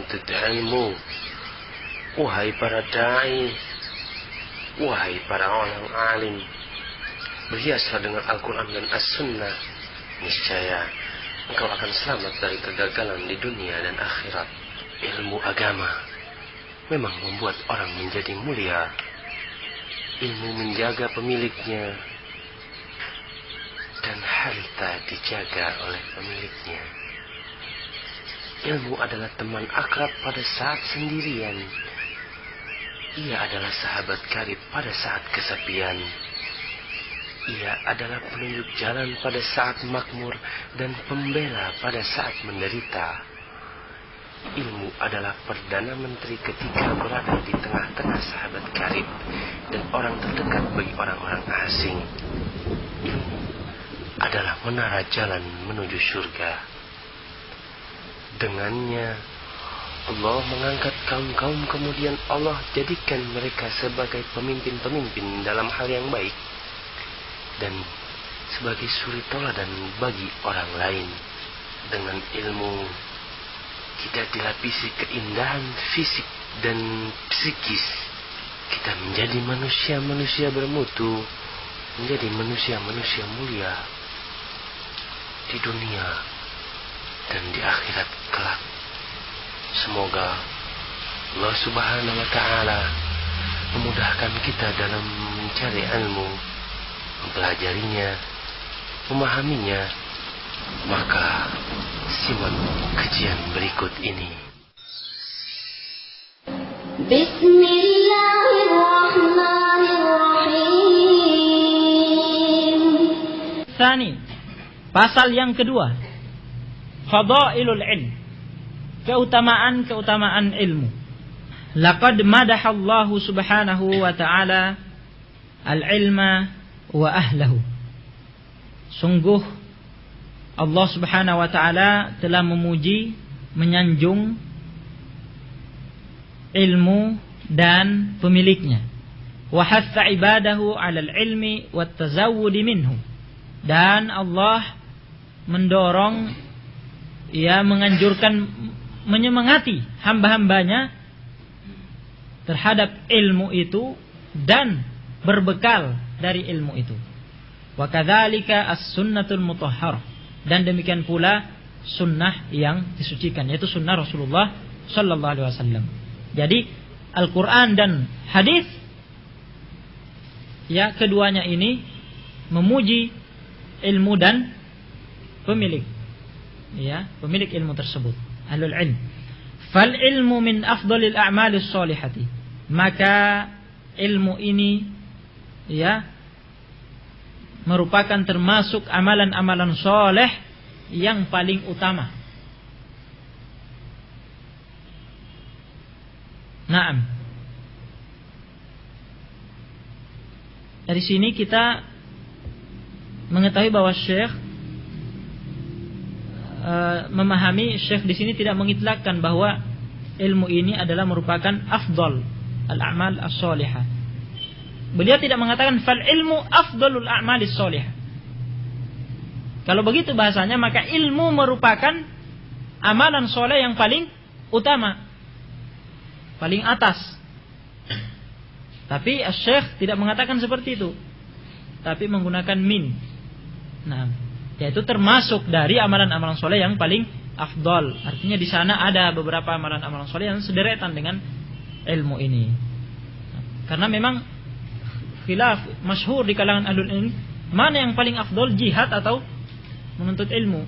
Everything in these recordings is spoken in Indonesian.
penuntut ilmu, wahai para dai, wahai para orang alim, berhiaslah dengan Al-Quran dan As-Sunnah. Niscaya engkau akan selamat dari kegagalan di dunia dan akhirat. Ilmu agama memang membuat orang menjadi mulia. Ilmu menjaga pemiliknya, dan harta dijaga oleh pemiliknya. Ilmu adalah teman akrab pada saat sendirian. Ia adalah sahabat karib pada saat kesepian. Ia adalah penunjuk jalan pada saat makmur dan pembela pada saat menderita. Ilmu adalah perdana menteri ketika berada di tengah-tengah sahabat karib dan orang terdekat bagi orang-orang asing. Ilmu adalah menara jalan menuju surga. Dengannya Allah mengangkat kaum-kaum, kemudian Allah jadikan mereka sebagai pemimpin-pemimpin dalam hal yang baik dan sebagai suri tauladan bagi orang lain. Dengan ilmu kita dilapisi keindahan fisik dan psikis. Kita menjadi manusia-manusia bermutu, menjadi manusia-manusia mulia di dunia dan di akhirat kelak. Semoga Allah Subhanahu wa Ta'ala memudahkan kita dalam mencari ilmu, mempelajarinya, memahaminya. Maka simak kajian berikut ini. Bismillahirrahmanirrahim. Tsani, pasal yang kedua, fadailul ilm, keutamaan ilmu. Laqad madahallahu subhanahu wa ta'ala al-ilma wa ahlahu. Sungguh Allah subhanahu wa ta'ala telah memuji, menyanjung ilmu dan pemiliknya. Wa hatha ibadahu 'alal ilmi wat tazawwudi minhu. Dan Allah mendorong, ia menganjurkan, menyemangati hamba-hambanya terhadap ilmu itu dan berbekal dari ilmu itu. Wa kadzalika as-sunnatul mutahharah, dan demikian pula sunnah yang disucikan, yaitu sunnah Rasulullah sallallahu alaihi wasallam. Jadi Al-Qur'an dan hadis, ya, keduanya ini memuji ilmu dan pemilik, ya, pemilik ilmu tersebut, ahlul ilm. Fal ilmu min afdalil a'malis shalihati, maka ilmu ini, ya, merupakan termasuk amalan-amalan soleh yang paling utama. Naam. Dari sini kita mengetahui bahwa Syekh memahami, Syekh di sini tidak mengitlakkan bahwa ilmu ini adalah merupakan afdal al-a'mal as-shalihah. Beliau tidak mengatakan fal ilmu afdalul a'malis shalihah. Kalau begitu bahasanya, maka ilmu merupakan amalan soleh yang paling utama, paling atas. Tapi Syekh tidak mengatakan seperti itu, tapi menggunakan min. Nah, yaitu termasuk dari amalan-amalan soleh yang paling afdal. Artinya di sana ada beberapa amalan-amalan soleh yang sederetan dengan ilmu ini. Karena memang khilaf masyhur di kalangan ahlul ilm, mana yang paling afdal, jihad atau menuntut ilmu.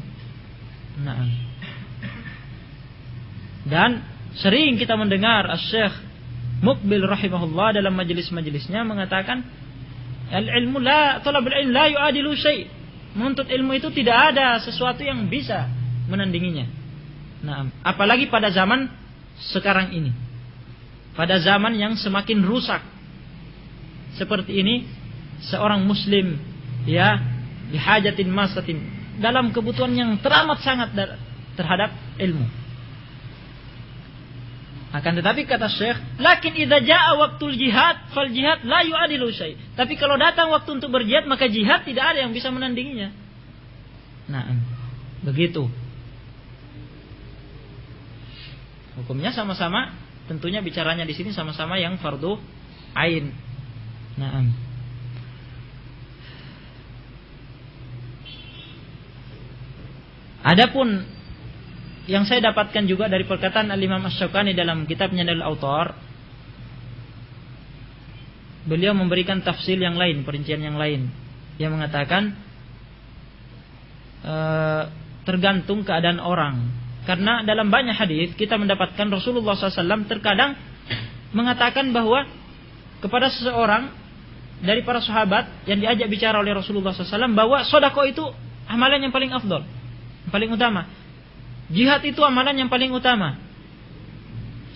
Nah, dan sering kita mendengar Syekh Muqbil rahimahullah dalam majelis-majelisnya mengatakan, al-ilmu la, talabul ilm la yu'adilu syai'. Menuntut ilmu itu tidak ada sesuatu yang bisa menandinginya. Nah, apalagi pada zaman sekarang ini, pada zaman yang semakin rusak seperti ini, seorang muslim, ya, bihajatin masatin, dalam kebutuhan yang teramat sangat terhadap ilmu. Akan tetapi kata Syekh, lakin idza jaa waktul jihad fal jihad la yu'adilu syai'. Tapi kalau datang waktu untuk berjihad, maka jihad tidak ada yang bisa menandinginya. Nah, begitu. Hukumnya sama-sama, tentunya bicaranya di sini sama-sama yang fardu ain. Naam. Adapun yang saya dapatkan juga dari perkataan Al-Imam Asy-Syaukani dalam kitabnya Nailul Awtar, beliau memberikan tafsir yang lain, perincian yang lain, yang mengatakan tergantung keadaan orang. Karena dalam banyak hadis kita mendapatkan Rasulullah SAW terkadang mengatakan bahwa kepada seseorang dari para sahabat yang diajak bicara oleh Rasulullah SAW bahwa sedekah itu amalan yang paling afdol, yang paling utama. Jihad itu amalan yang paling utama.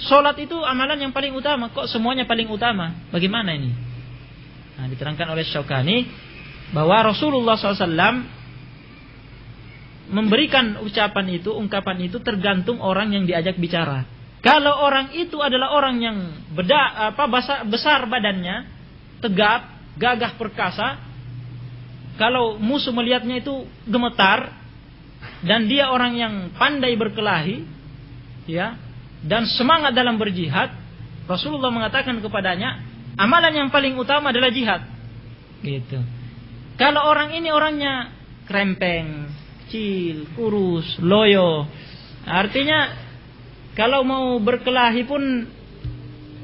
Salat itu amalan yang paling utama. Kok semuanya paling utama? Bagaimana ini? Nah, diterangkan oleh Syaukani bahwa Rasulullah SAW memberikan ungkapan itu tergantung orang yang diajak bicara. Kalau orang itu adalah orang yang besar badannya, tegap, gagah perkasa, kalau musuh melihatnya itu gemetar, dan dia orang yang pandai berkelahi, ya, dan semangat dalam berjihad, Rasulullah mengatakan kepadanya, amalan yang paling utama adalah jihad. Gitu. Kalau orang ini orangnya krempeng, kecil, kurus, loyo, artinya kalau mau berkelahi pun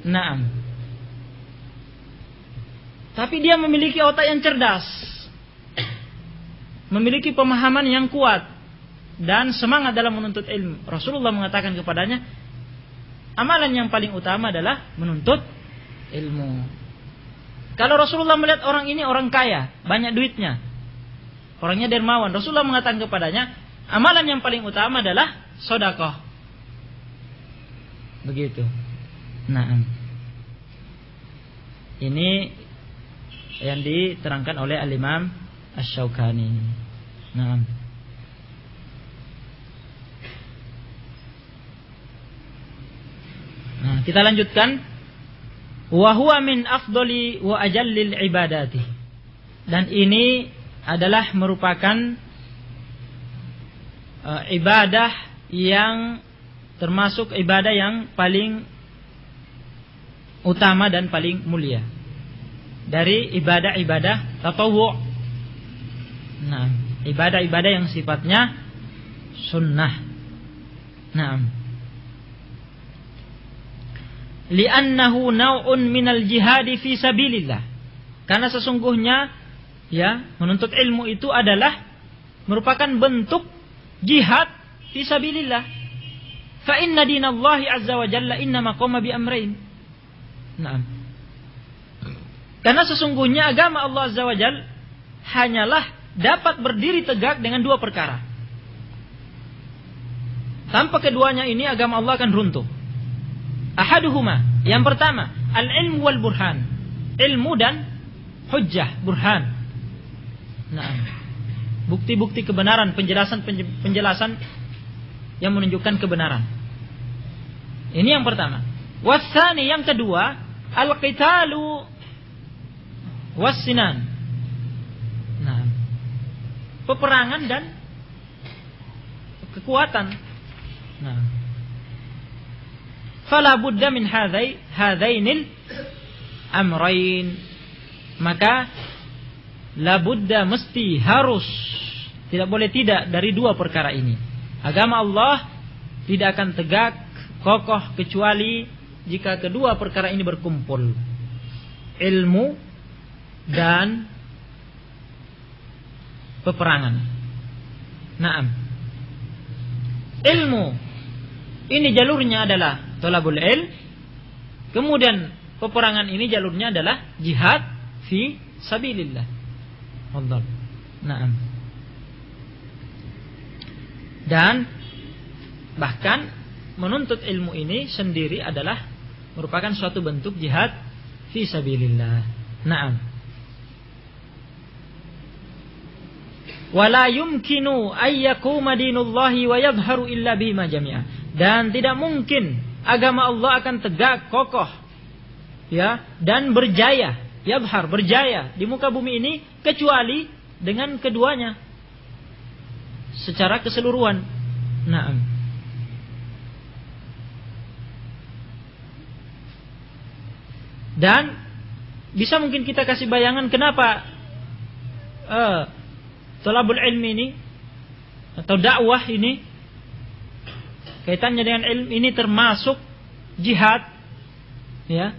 naam. Tapi dia memiliki otak yang cerdas, memiliki pemahaman yang kuat dan semangat dalam menuntut ilmu. Rasulullah mengatakan kepadanya, amalan yang paling utama adalah menuntut ilmu. Kalau Rasulullah melihat orang ini orang kaya, banyak duitnya, orangnya dermawan, Rasulullah mengatakan kepadanya, amalan yang paling utama adalah sedekah. Begitu. Nah, ini yang diterangkan oleh Al-Imam Asy-Syaukani. Nah, kita lanjutkan. Wa huwa min afdali wa ajallil ibadati. Dan ini adalah merupakan ibadah yang termasuk ibadah yang paling utama dan paling mulia dari ibadah-ibadah tatawwu'. Nah, ibadah-ibadah yang sifatnya sunnah. Nah, li'annahu naw'un minal jihadi fi sabilillah. Karena sesungguhnya ya, menuntut ilmu itu adalah merupakan bentuk jihad fi sabilillah. Fa inna dinallahi azza wa jalla innama qama bi amrayn. Naam. Karena sesungguhnya agama Allah azza wa jalla hanyalah dapat berdiri tegak dengan dua perkara. Tanpa keduanya ini agama Allah akan runtuh. Ahaduhuma, yang pertama, al-ilmu wal burhan. Ilmu dan hujjah, burhan. Nah, bukti-bukti kebenaran, penjelasan yang menunjukkan kebenaran. Ini yang pertama. Wasani, yang kedua, al-qitalu was-sinan. Nah, peperangan dan kekuatan. Nah, fala budda min hadainil amrayn. Maka la budda, mesti, harus, tidak boleh tidak dari dua perkara ini. Agama Allah tidak akan tegak kokoh kecuali jika kedua perkara ini berkumpul. Ilmu dan peperangan. Naam. Ilmu ini jalurnya adalah thalabul ilm. Kemudian peperangan ini jalurnya adalah jihad fi sabilillah. Fadhal. Naam. Dan bahkan menuntut ilmu ini sendiri adalah merupakan suatu bentuk jihad fi sabilillah. Naam. Wala yumkinu ayyakuma dinullahi wa yadhharu illa bima jami'a. Dan tidak mungkin agama Allah akan tegak kokoh, ya, dan berjaya, yadhhar, berjaya di muka bumi ini kecuali dengan keduanya secara keseluruhan. Naam. Dan bisa mungkin kita kasih bayangan kenapa thalabul ilmi ini atau dakwah ini kaitannya dengan ilmu ini termasuk jihad, ya.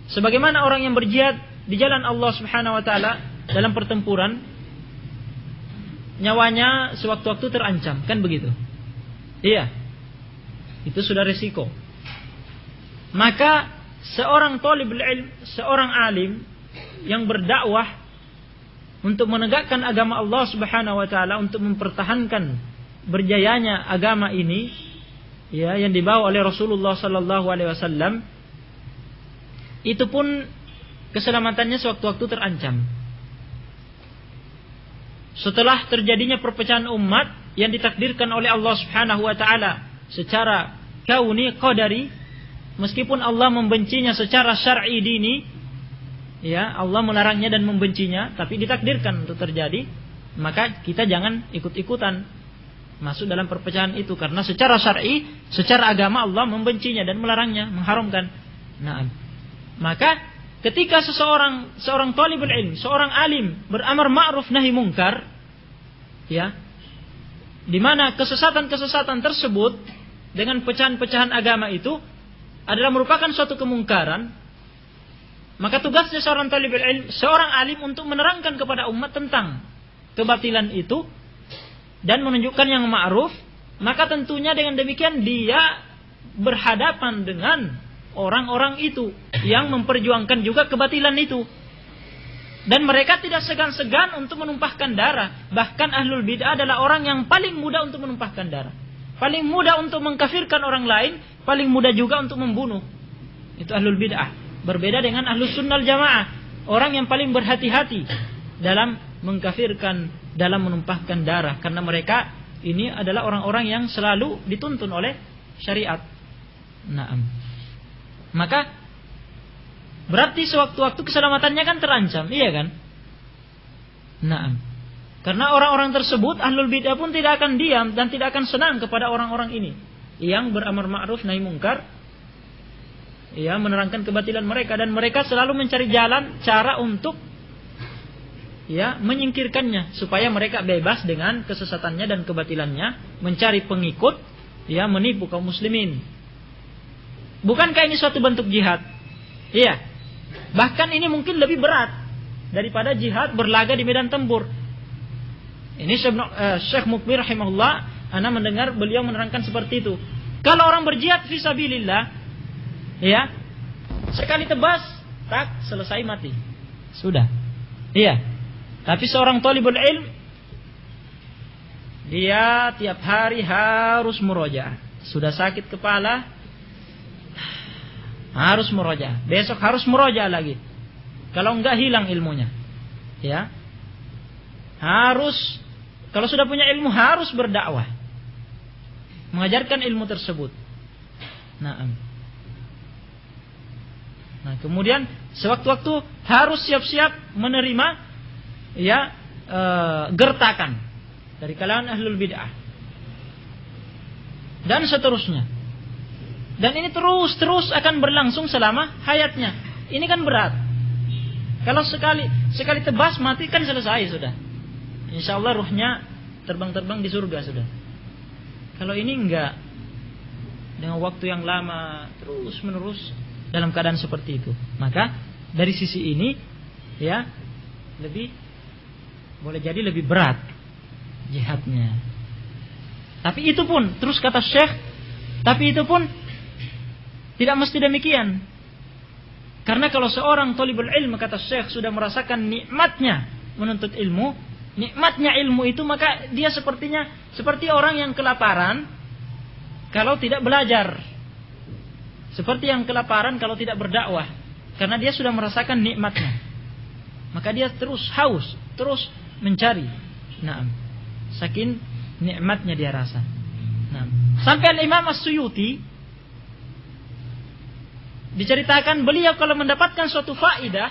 Sebagaimana orang yang berjihad di jalan Allah Subhanahu wa taala dalam pertempuran, nyawanya sewaktu-waktu terancam, kan begitu? Iya. Itu sudah risiko. Maka seorang thalibul ilm, seorang alim yang berdakwah untuk menegakkan agama Allah Subhanahu wa taala, untuk mempertahankan berjayanya agama ini, ya, yang dibawa oleh Rasulullah sallallahu alaihi wasallam, itu pun keselamatannya sewaktu-waktu terancam. Setelah terjadinya perpecahan umat yang ditakdirkan oleh Allah Subhanahu wa taala secara kauni qadari, meskipun Allah membencinya secara syar'i dini, ya, Allah melarangnya dan membencinya, tapi ditakdirkan untuk terjadi, maka kita jangan ikut-ikutan masuk dalam perpecahan itu, karena secara syar'i, secara agama Allah membencinya dan melarangnya, mengharamkan. Nah, maka ketika seorang thalibul ilm, seorang alim beramar ma'ruf nahi mungkar, ya, di mana kesesatan-kesesatan tersebut dengan pecahan-pecahan agama itu adalah merupakan suatu kemungkaran, maka tugasnya seorang thalibul ilm, seorang alim, untuk menerangkan kepada umat tentang kebatilan itu dan menunjukkan yang ma'ruf. Maka tentunya dengan demikian dia berhadapan dengan orang-orang itu yang memperjuangkan juga kebatilan itu, dan mereka tidak segan-segan untuk menumpahkan darah. Bahkan ahlul bid'ah adalah orang yang paling mudah untuk menumpahkan darah, paling mudah untuk mengkafirkan orang lain, paling mudah juga untuk membunuh. Itu ahlul bid'ah. Berbeda dengan ahlus sunnah jamaah, orang yang paling berhati-hati dalam mengkafirkan, dalam menumpahkan darah, karena mereka ini adalah orang-orang yang selalu dituntun oleh syariat. Naam. Maka berarti sewaktu-waktu keselamatannya kan terancam, iya kan? Naam. Karena orang-orang tersebut, ahlul bid'ah pun tidak akan diam dan tidak akan senang kepada orang-orang ini yang beramar ma'ruf nahi mungkar, ya, menerangkan kebatilan mereka, dan mereka selalu mencari jalan, cara untuk, ya, menyingkirkannya supaya mereka bebas dengan kesesatannya dan kebatilannya, mencari pengikut, ya, menipu kaum muslimin. Bukankah ini suatu bentuk jihad? Iya. Bahkan ini mungkin lebih berat daripada jihad berlaga di medan tempur. Ini Syekh Mukbil rahimahullah, ana mendengar beliau menerangkan seperti itu. Kalau orang berjihad fisabilillah, ya, sekali tebas, tak, selesai, mati. Sudah. Iya. Tapi seorang thalibul ilm, dia tiap hari harus murojaah. Sudah sakit kepala, harus murojaah. Besok harus murojaah lagi. Kalau enggak hilang ilmunya. Ya. Harus, kalau sudah punya ilmu, harus berdakwah, mengajarkan ilmu tersebut. Nah, kemudian sewaktu-waktu harus siap-siap menerima, ya, gertakan dari kalangan ahlul bid'ah dan seterusnya. Dan ini terus akan berlangsung selama hayatnya. Ini kan berat. Kalau sekali tebas mati kan selesai sudah. Insyaallah ruhnya terbang-terbang di surga sudah. Kalau ini enggak, dengan waktu yang lama terus menerus dalam keadaan seperti itu, maka dari sisi ini, ya, boleh jadi lebih berat jihadnya. Tapi itu pun, terus kata Syekh, tapi itu pun tidak mesti demikian. Karena kalau seorang thalibul ilm, kata Syekh, sudah merasakan nikmatnya menuntut ilmu, nikmatnya ilmu itu, maka dia seperti orang yang kelaparan kalau tidak belajar, seperti yang kelaparan kalau tidak berdakwah, karena dia sudah merasakan nikmatnya, maka dia terus haus, terus mencari. Nah, saking nikmatnya dia rasa. Nah, sampai Imam As-Suyuti diceritakan beliau kalau mendapatkan suatu faidah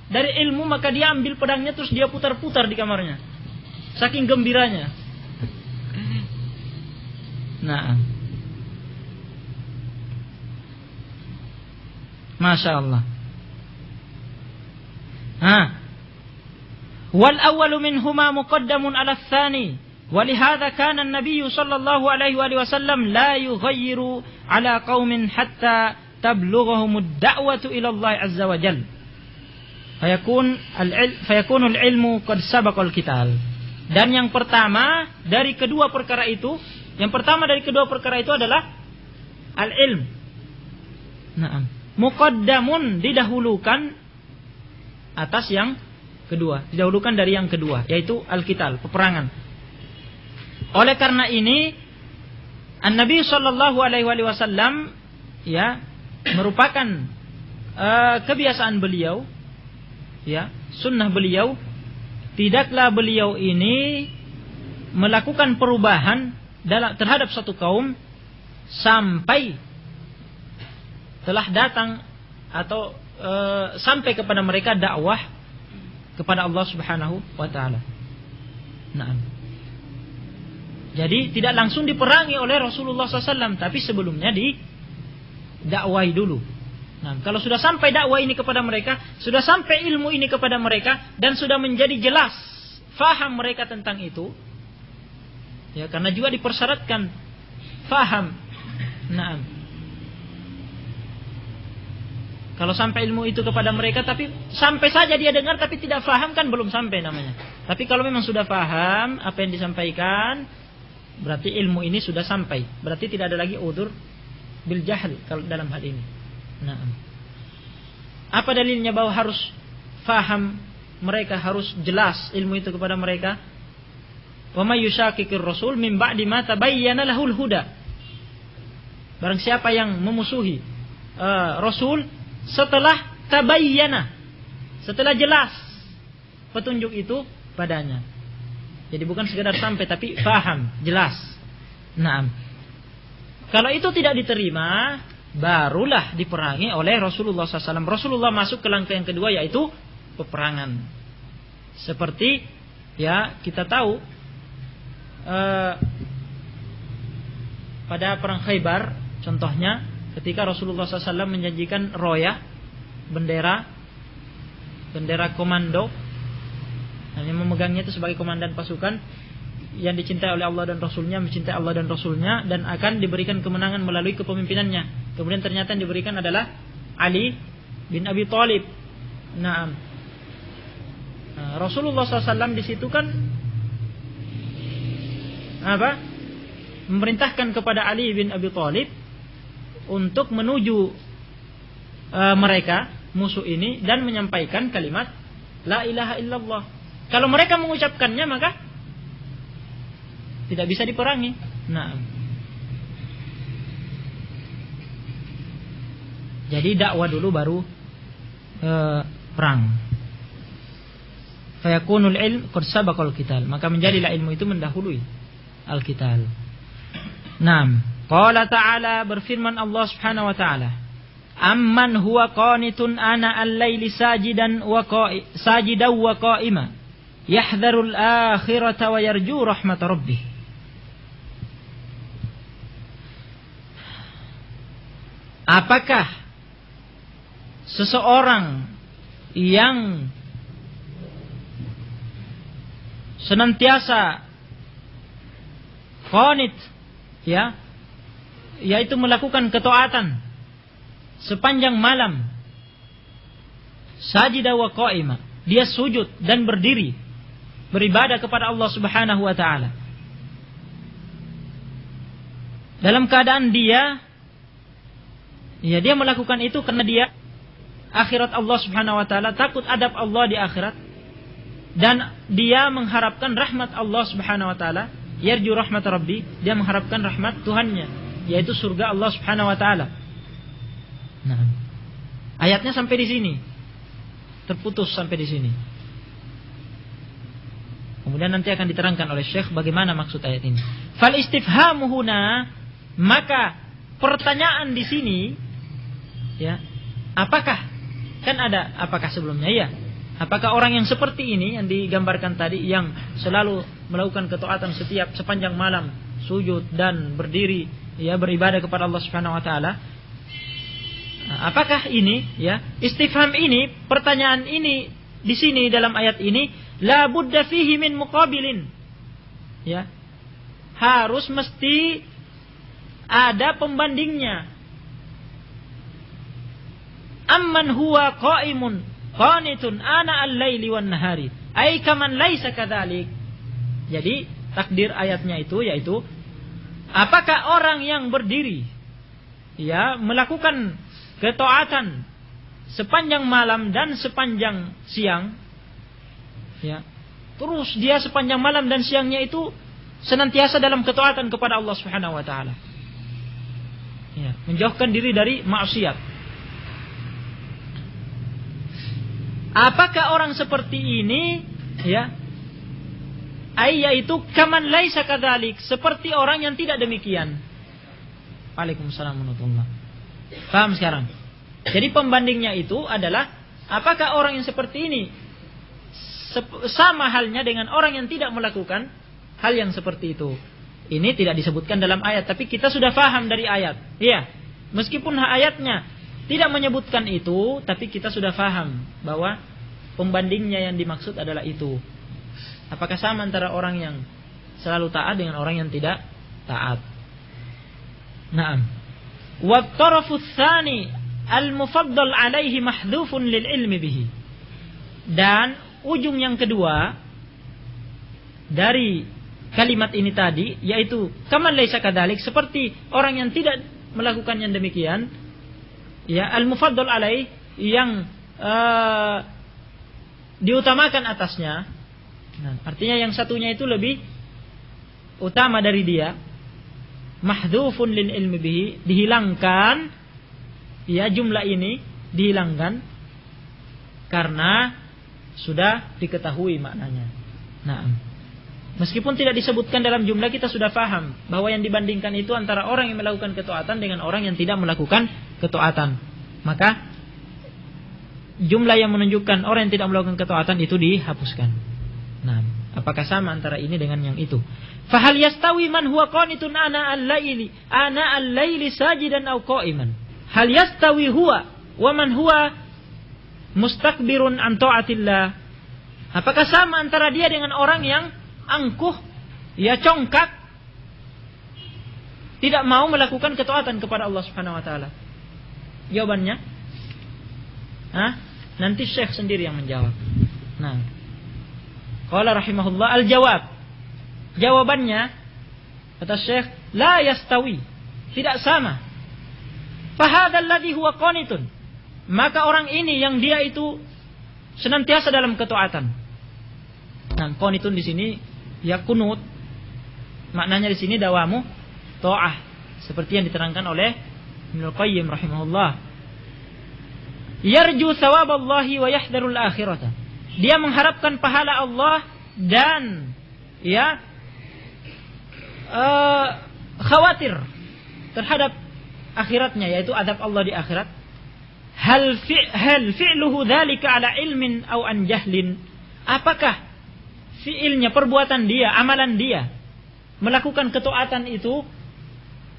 dari ilmu, maka dia ambil pedangnya terus dia putar-putar di kamarnya, saking gembiranya. Nah, Masya Allah. Wal awwalu minhuma muqaddamun ala tsani. Walihada kana an-nabiy sallallahu alaihi wasallam la yughayyiru ala qaumin hatta tablughahum ad-da'watu ila Allah azza wa jalla. Fayakunu al-ilmu qad sabaqa al-qital. Dan yang pertama dari kedua perkara itu adalah al-ilm. Naam. Muqaddamun, didahulukan atas yang kedua, didahulukan dari yang kedua, yaitu al-qital, peperangan. Oleh karena ini An-Nabi sallallahu alaihi wasallam ya merupakan kebiasaan beliau, ya, sunnah beliau, tidaklah beliau ini melakukan perubahan terhadap satu kaum sampai telah datang atau sampai kepada mereka dakwah kepada Allah Subhanahu wa taala. Nah, jadi tidak langsung diperangi oleh Rasulullah SAW, tapi sebelumnya didakwahi dulu. Nah, kalau sudah sampai dakwah ini kepada mereka, sudah sampai ilmu ini kepada mereka, dan sudah menjadi jelas faham mereka tentang itu, ya, karena juga dipersyaratkan faham. Nah, kalau sampai ilmu itu kepada mereka, tapi sampai saja dia dengar tapi tidak faham, kan belum sampai namanya. Tapi kalau memang sudah faham apa yang disampaikan, berarti ilmu ini sudah sampai. Berarti tidak ada lagi udzur bil jahl kalau dalam hal ini. Nah, apa dalilnya bahwa harus faham mereka, harus jelas ilmu itu kepada mereka? Wa may yushaqiqir rasul min ba'di ma tabayyana lahul huda. Barang siapa yang memusuhi Rasul setelah tabayyana, setelah jelas petunjuk itu padanya. Jadi bukan sekedar sampai, tapi faham, jelas. Nah, kalau itu tidak diterima, barulah diperangi oleh Rasulullah SAW. Rasulullah masuk ke langkah yang kedua, yaitu peperangan. Seperti ya kita tahu pada perang Khaybar, contohnya ketika Rasulullah SAW menjanjikan royah, bendera komando, dan yang memegangnya itu sebagai komandan pasukan yang dicintai oleh Allah dan Rasulnya, mencintai Allah dan Rasulnya, dan akan diberikan kemenangan melalui kepemimpinannya. Kemudian ternyata yang diberikan adalah Ali bin Abi Thalib. Nah, Rasulullah SAW di situ kan memerintahkan kepada Ali bin Abi Thalib untuk menuju mereka musuh ini dan menyampaikan kalimat la ilaha illallah. Kalau mereka mengucapkannya, maka tidak bisa diperangi. Nah, jadi dakwah dulu baru perang. Fayakunul ilm qad sabaqal qital, maka menjadilah ilmu itu mendahului al-qital. Naam. Qala ta'ala, berfirman Allah Subhanahu wa ta'ala, amman huwa qanitun ana al-laili sajidan wa qa'ima yahdharul akhirata wa yarju rahmat rabbih. Apakah seseorang yang senantiasa qanit, ya, yaitu melakukan ketaatan sepanjang malam, sajida wa qa'ima, dia sujud dan berdiri beribadah kepada Allah Subhanahu wa taala, dalam keadaan dia melakukan itu karena dia akhirat Allah Subhanahu wa taala, takut adab Allah di akhirat, dan dia mengharapkan rahmat Allah Subhanahu wa taala, yarju rahmat rabbi, dia mengharapkan rahmat Tuhannya, yaitu surga Allah Subhanahu wa taala. Nah, ayatnya sampai di sini. Terputus sampai di sini. Kemudian nanti akan diterangkan oleh Syekh bagaimana maksud ayat ini. Fal istifhamu huna, maka pertanyaan di sini, ya, apakah, kan ada apakah sebelumnya, ya. Apakah orang yang seperti ini yang digambarkan tadi, yang selalu melakukan ketaatan setiap sepanjang malam, sujud dan berdiri, ya, beribadah kepada Allah Subhanahu wa taala, Nah, apakah ini ya istifham ini, pertanyaan ini di sini dalam ayat ini la budda fihi min muqabilin. Ya. Harus mesti ada pembandingnya. Amman huwa qa'imun qanitun ana al-laili wan nahari ay kaman laisa kadzalik. Jadi takdir ayatnya itu yaitu apakah orang yang berdiri ya melakukan ketaatan sepanjang malam dan sepanjang siang, ya, terus dia sepanjang malam dan siangnya itu senantiasa dalam ketaatan kepada Allah Subhanahu wa taala. Ya, menjauhkan diri dari maksiat. Apakah orang seperti ini, ya, yaitu kaman laisa kadzalik, seperti orang yang tidak demikian. Waalaikumsalam warahmatullahi wabarakatuh. Paham sekarang? Jadi pembandingnya itu adalah apakah orang yang seperti ini sama halnya dengan orang yang tidak melakukan hal yang seperti itu. Ini tidak disebutkan dalam ayat, tapi kita sudah paham dari ayat. Iya, meskipun ayatnya tidak menyebutkan itu, tapi kita sudah paham bahwa pembandingnya yang dimaksud adalah itu. Apakah sama antara orang yang selalu taat dengan orang yang tidak taat? Naam. Wa tarafu tsani al-mufaddal alaihi mahdhufun lil ilmi bihi. Dan ujung yang kedua dari kalimat ini tadi yaitu kaman laisa kadzalik, seperti orang yang tidak melakukan yang demikian, ya, al-mufaddal alaih, yang diutamakan atasnya. Nah, artinya yang satunya itu lebih utama dari dia. Mahdhufun lil ilmi bihi, dihilangkan, ya, jumlah ini dihilangkan karena sudah diketahui maknanya. Nah, meskipun tidak disebutkan dalam jumlah, kita sudah paham bahwa yang dibandingkan itu antara orang yang melakukan ketaatan dengan orang yang tidak melakukan ketaatan. Maka jumlah yang menunjukkan orang yang tidak melakukan ketaatan itu dihapuskan. Nah, apakah sama antara ini dengan yang itu? Fahal yastawi man huwa qanitun ana al-laili sajidan aw qa'iman. Hal yastawi huwa wa man huwa mustakbirun an ta'atillah. Apakah sama antara dia dengan orang yang angkuh, ya, congkak, tidak mau melakukan ketaatan kepada Allah Subhanahu wa taala? Jawabannya, nanti Syekh sendiri yang menjawab. Nah, qala rahimahullah al-jawab. Jawabannya, kata Syekh, la yastawi, tidak sama. Fahadzal ladzi huwa qanitun, maka orang ini yang dia itu senantiasa dalam ketaatan. Nah, qanitun di sini ya kunut. Maknanya di sini dawamu ta'ah, seperti yang diterangkan oleh Ibnu Qayyim rahimahullah. Yarju thawaballahi wa yahdharul akhirata. Dia mengharapkan pahala Allah dan ya khawatir terhadap akhiratnya, yaitu azab Allah di akhirat. Hal fi'luhu dzalika ala ilmin aw an jahlin. Apakah fi'ilnya, perbuatan dia, amalan dia melakukan ketaatan itu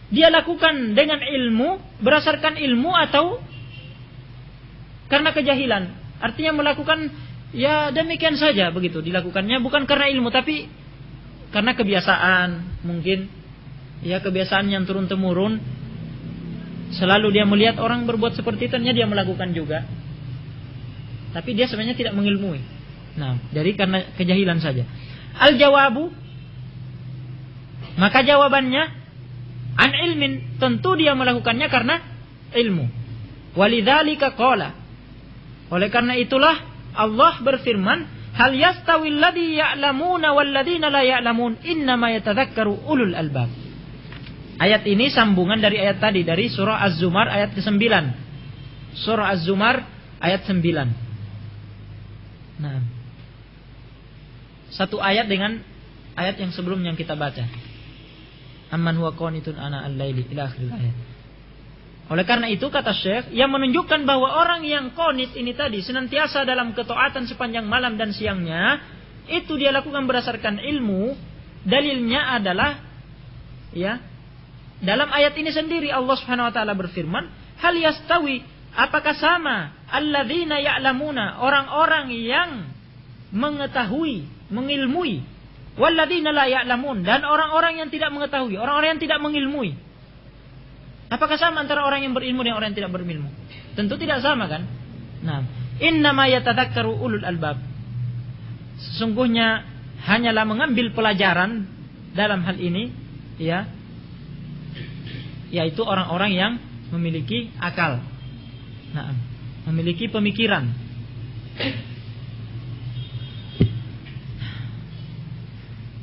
dia lakukan dengan ilmu, berdasarkan ilmu, atau karena kejahilan? Artinya melakukan ya demikian saja begitu dilakukannya, bukan karena ilmu tapi karena kebiasaan, mungkin ya kebiasaan yang turun temurun, selalu dia melihat orang berbuat seperti itu, dia melakukan juga, tapi dia sebenarnya tidak mengilmui. Nah, dari karena kejahilan saja. Al-jawabu, maka jawabannya an ilmin, tentu dia melakukannya karena ilmu. Walidzalika qala, oleh karena itulah Allah berfirman, hal yastawi alladhi ya'lamuna wal ladzina la ya'lamun innama yatadzakkaru ulul albab. Ayat ini sambungan dari ayat tadi, dari surah Az-Zumar ayat ke-9. Surah Az-Zumar ayat 9. Nah, satu ayat dengan ayat yang sebelum yang kita baca. Amman huwa qanitun ana al-laili ila akhir ayat. Oleh karena itu kata Syekh, yang menunjukkan bahwa orang yang qanit ini tadi senantiasa dalam ketaatan sepanjang malam dan siangnya, itu dia lakukan berdasarkan ilmu. Dalilnya adalah ya dalam ayat ini sendiri Allah Subhanahu wa taala berfirman, hal yastawi Apakah sama alladzina ya'lamuna, orang-orang yang mengetahui, mengilmui, walladzina la ya'lamun, dan orang-orang yang tidak mengetahui, orang-orang yang tidak mengilmui. Apakah sama antara orang yang berilmu dan orang yang tidak berilmu? Tentu tidak sama kan? Nah, innama yatadzakkaru ulul albab. Sesungguhnya hanyalah mengambil pelajaran dalam hal ini, ya, yaitu orang-orang yang memiliki akal. Nah, memiliki pemikiran.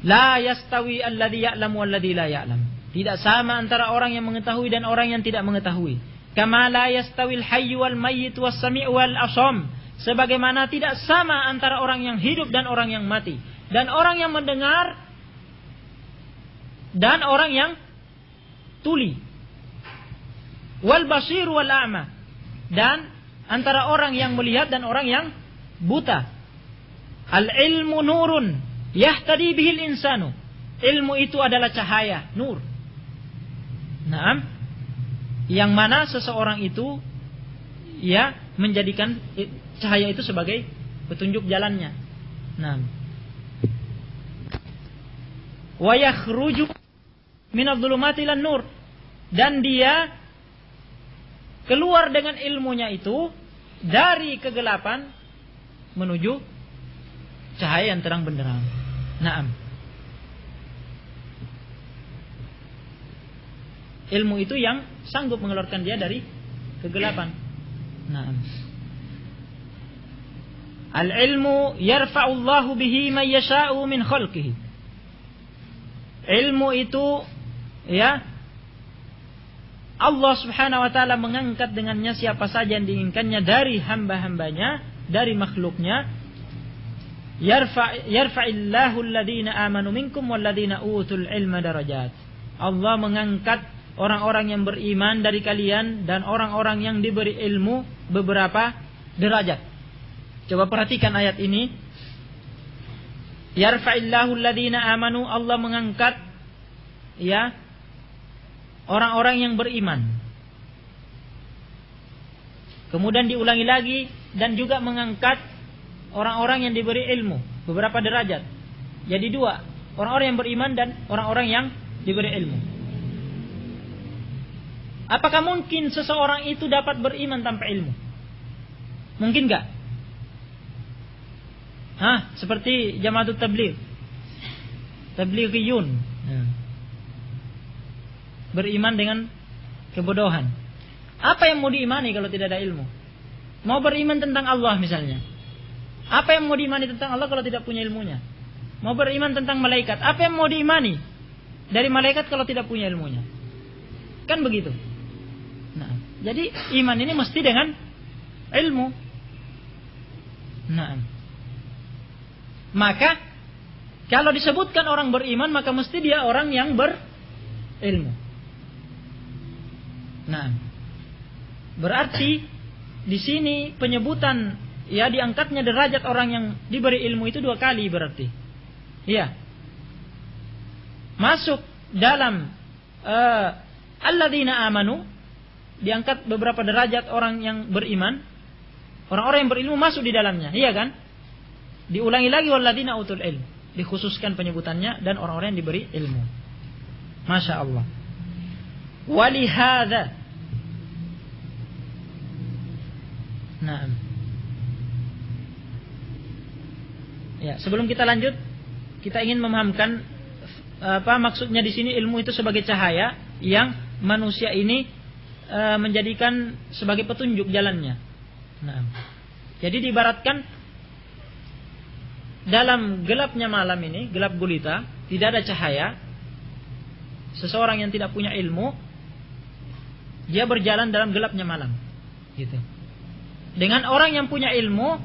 La yastawi alladhi ya'lamu walladhi la ya'lam. Tidak sama antara orang yang mengetahui dan orang yang tidak mengetahui. Kama la yastawil hayyu wal mayyit was sami'u wal asam. Sebagaimana tidak sama antara orang yang hidup dan orang yang mati, dan orang yang mendengar dan orang yang tuli. Wal basir wal a'ma. Dan antara orang yang melihat dan orang yang buta. Al ilmu nurun yahtadi bihil insanu. Ilmu itu adalah cahaya, nur. Naam. Yang mana seseorang itu, ya, menjadikan cahaya itu sebagai petunjuk jalannya. Naam. Wa yakhruju minadh-dhulumati ilan nur. Dan dia keluar dengan ilmunya itu dari kegelapan menuju cahaya yang terang benderang. Naam. Ilmu itu yang sanggup mengeluarkan dia dari kegelapan. Naam. Al-ilmu yarfa'ullahu bihi man yasha'u min khalqihi. Ilmu itu, ya, Allah subhanahu wa ta'ala mengangkat dengannya siapa saja yang diinginkannya dari hamba-hambanya, dari makhluknya. Yarfa'illahu alladhina amanu minkum walladhina utul ilma darajat. Allah mengangkat orang-orang yang beriman dari kalian dan orang-orang yang diberi ilmu beberapa derajat. Coba perhatikan ayat ini. Yarfa'illahu alladhina amanu, Allah mengangkat, ya, orang-orang yang beriman. Kemudian diulangi lagi, dan juga mengangkat orang-orang yang diberi ilmu beberapa derajat. Jadi dua, orang-orang yang beriman dan orang-orang yang diberi ilmu. Apakah mungkin seseorang itu dapat beriman tanpa ilmu? Mungkin enggak? Seperti Jama'atut Tabligh, Tablighiyun, beriman dengan kebodohan. Apa yang mau diimani kalau tidak ada ilmu? Mau beriman tentang Allah misalnya, apa yang mau diimani tentang Allah kalau tidak punya ilmunya? Mau beriman tentang malaikat, apa yang mau diimani dari malaikat kalau tidak punya ilmunya? Kan begitu. Nah, jadi iman ini mesti dengan ilmu. Nah, maka kalau disebutkan orang beriman, maka mesti dia orang yang berilmu. Nah, berarti di sini penyebutan, ya, diangkatnya derajat orang yang diberi ilmu itu dua kali berarti. Ya. Masuk dalam alladzina amanu, diangkat beberapa derajat orang yang beriman. Orang-orang yang berilmu masuk di dalamnya, iya kan? Diulangi lagi walladzina utul ilm, dikhususkan penyebutannya dan orang-orang yang diberi ilmu. Masya Allah. Walihada. Nah, ya, sebelum kita lanjut, kita ingin memahamkan apa maksudnya di sini ilmu itu sebagai cahaya yang manusia ini menjadikan sebagai petunjuk jalannya. Nah, jadi diibaratkan dalam gelapnya malam ini, gelap gulita, tidak ada cahaya. Seseorang yang tidak punya ilmu, dia berjalan dalam gelapnya malam, gitu. Dengan orang yang punya ilmu,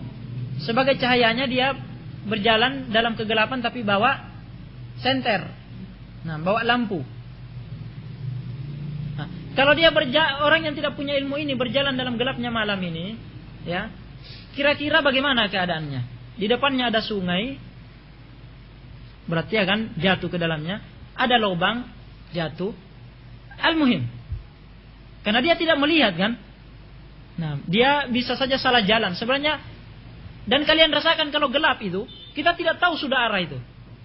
sebagai cahayanya dia berjalan dalam kegelapan tapi bawa senter, nah, bawa lampu. Nah, kalau dia orang yang tidak punya ilmu ini berjalan dalam gelapnya malam ini, ya, kira-kira bagaimana keadaannya? Di depannya ada sungai, berarti akan jatuh ke dalamnya. Ada lubang, jatuh. Al-muhim, karena dia tidak melihat kan, Nah, dia bisa saja salah jalan. Sebenarnya, dan kalian rasakan kalau gelap itu, kita tidak tahu sudah arah itu.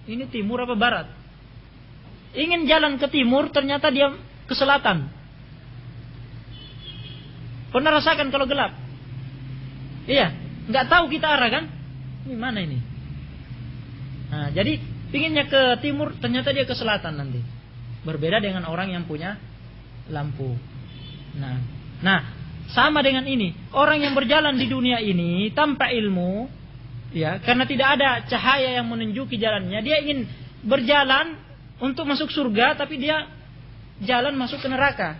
Ini timur apa barat. Ingin jalan ke timur, ternyata dia ke selatan. Pernah rasakan kalau gelap? Iya, nggak tahu kita arah kan? Ini mana ini? Nah, jadi pinginnya ke timur, ternyata dia ke selatan nanti. Berbeda dengan orang yang punya lampu. Nah, sama dengan ini. Orang yang berjalan di dunia ini tanpa ilmu, ya, karena tidak ada cahaya yang menunjuki jalannya, dia ingin berjalan untuk masuk surga, tapi dia jalan masuk ke neraka.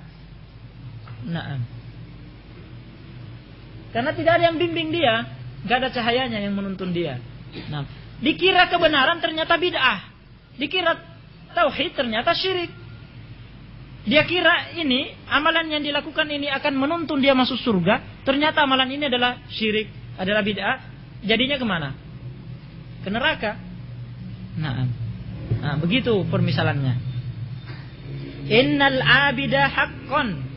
Nah, karena tidak ada yang bimbing dia, nggak ada cahayanya yang menuntun dia. Nah, dikira kebenaran ternyata bid'ah, dikira tauhid ternyata syirik. Dia kira ini amalan yang dilakukan ini akan menuntun dia masuk surga, ternyata amalan ini adalah syirik, adalah bid'ah. Jadinya kemana? Ke neraka. Nah, begitu permisalannya. Innal abida haqqan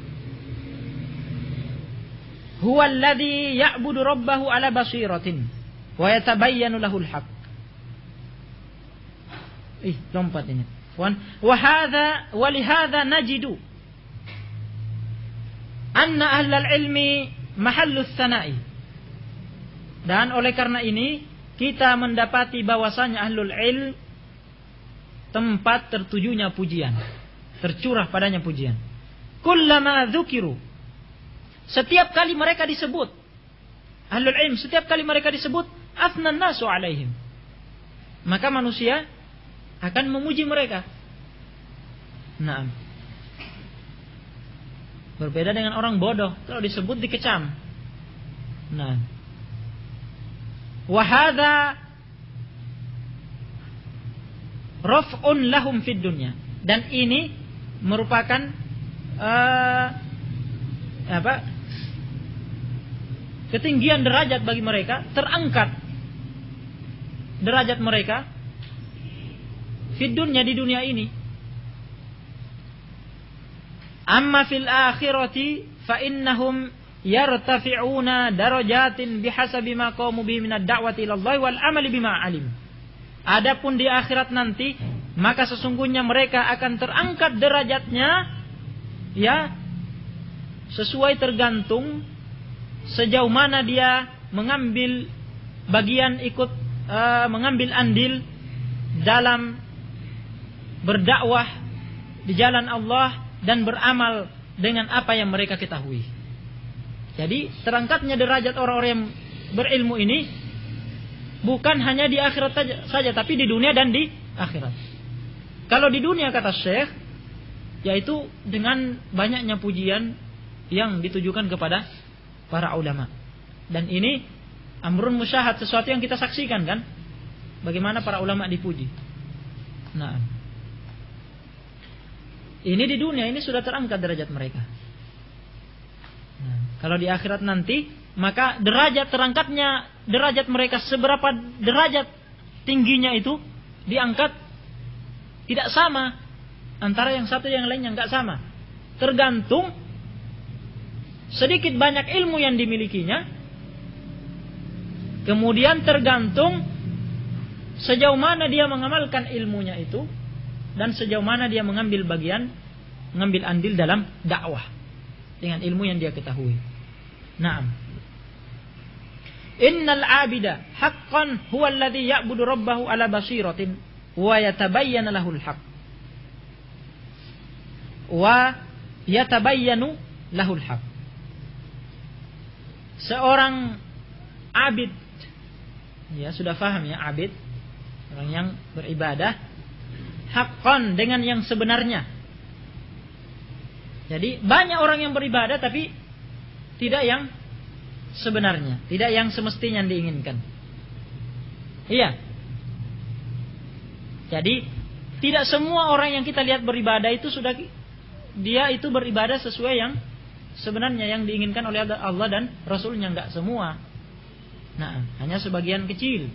huwa alladhi ya'budu rabbahu ala basiratin wa yatabayyanu lahul haqq. Lompat ini. Wahada walihada najidu anna ahlal ilmi mahallus sana'i. Dan oleh karena ini kita mendapati bahwasanya ahlul ilm tempat tertujunya pujian, tercurah padanya pujian. Kullama dzukiru, setiap kali mereka disebut ahlul ilm, setiap kali mereka disebut athnan nasu alaihim, maka manusia akan memuji mereka. Nah, berbeda dengan orang bodoh, kalau disebut dikecam. Nah, wahada raf'un lahum fid dunya, dan ini merupakan ketinggian derajat bagi mereka, terangkat derajat mereka fid dunya, di dunia ini. Amma fil akhirati fa innahum yartafi'una darajatin bihasabi ma qamu bihi minad da'wati ila Allah wal amali bima alim. Adapun di akhirat nanti, maka sesungguhnya mereka akan terangkat derajatnya, ya, sesuai tergantung sejauh mana dia mengambil bagian, ikut mengambil andil dalam berdakwah di jalan Allah dan beramal dengan apa yang mereka ketahui. Jadi terangkatnya derajat orang-orang yang berilmu ini bukan hanya di akhirat saja, tapi di dunia dan di akhirat. Kalau di dunia, kata Syekh, yaitu dengan banyaknya pujian yang ditujukan kepada para ulama. Dan ini amrun musyahad, sesuatu yang kita saksikan kan, bagaimana para ulama dipuji. Nah, ini di dunia ini sudah terangkat derajat mereka. Nah, kalau di akhirat nanti, maka derajat terangkatnya derajat mereka, seberapa derajat tingginya itu diangkat, tidak sama antara yang satu yang lainnya, nggak sama. Tergantung sedikit banyak ilmu yang dimilikinya, kemudian tergantung sejauh mana dia mengamalkan ilmunya itu, dan sejauh mana dia mengambil bagian, mengambil andil dalam dakwah dengan ilmu yang dia ketahui. Naam. Innal abida haqqan huwa alladhi ya'budu rabbahu ala basiratin wa yatabayyana lahul haqq. Wa yatabayyanu lahul haqq. Seorang abid, ya sudah paham ya, abid, orang yang beribadah, haqqan, dengan yang sebenarnya. Jadi banyak orang yang beribadah tapi tidak yang sebenarnya, tidak yang semestinya yang diinginkan. Iya. Jadi tidak semua orang yang kita lihat beribadah itu sudah dia itu beribadah sesuai yang sebenarnya yang diinginkan oleh Allah dan Rasulnya, enggak semua. Nah, hanya sebagian kecil.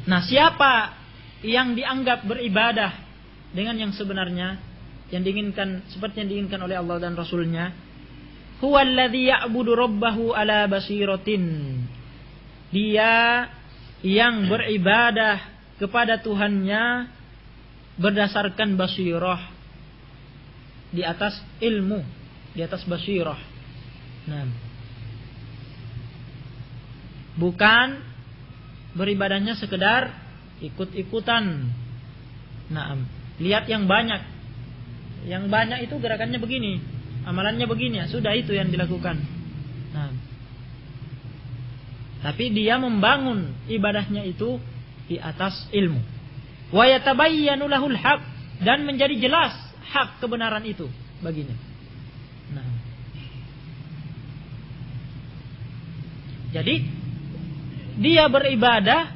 Nah, siapa yang dianggap beribadah dengan yang sebenarnya, yang diinginkan, seperti yang diinginkan oleh Allah dan Rasulnya. Huwallazi ya'budu rabbahu ala basiratin. Dia yang beribadah kepada Tuhannya berdasarkan basirah, di atas ilmu, di atas basirah. Nah, bukan beribadahnya sekedar ikut-ikutan. Nah, lihat yang banyak. Yang banyak itu gerakannya begini, amalannya begini, sudah itu yang dilakukan. Nah, tapi dia membangun ibadahnya itu di atas ilmu. Wa yatabayyanu lahul haq, dan menjadi jelas hak kebenaran itu baginya. Nah, jadi dia beribadah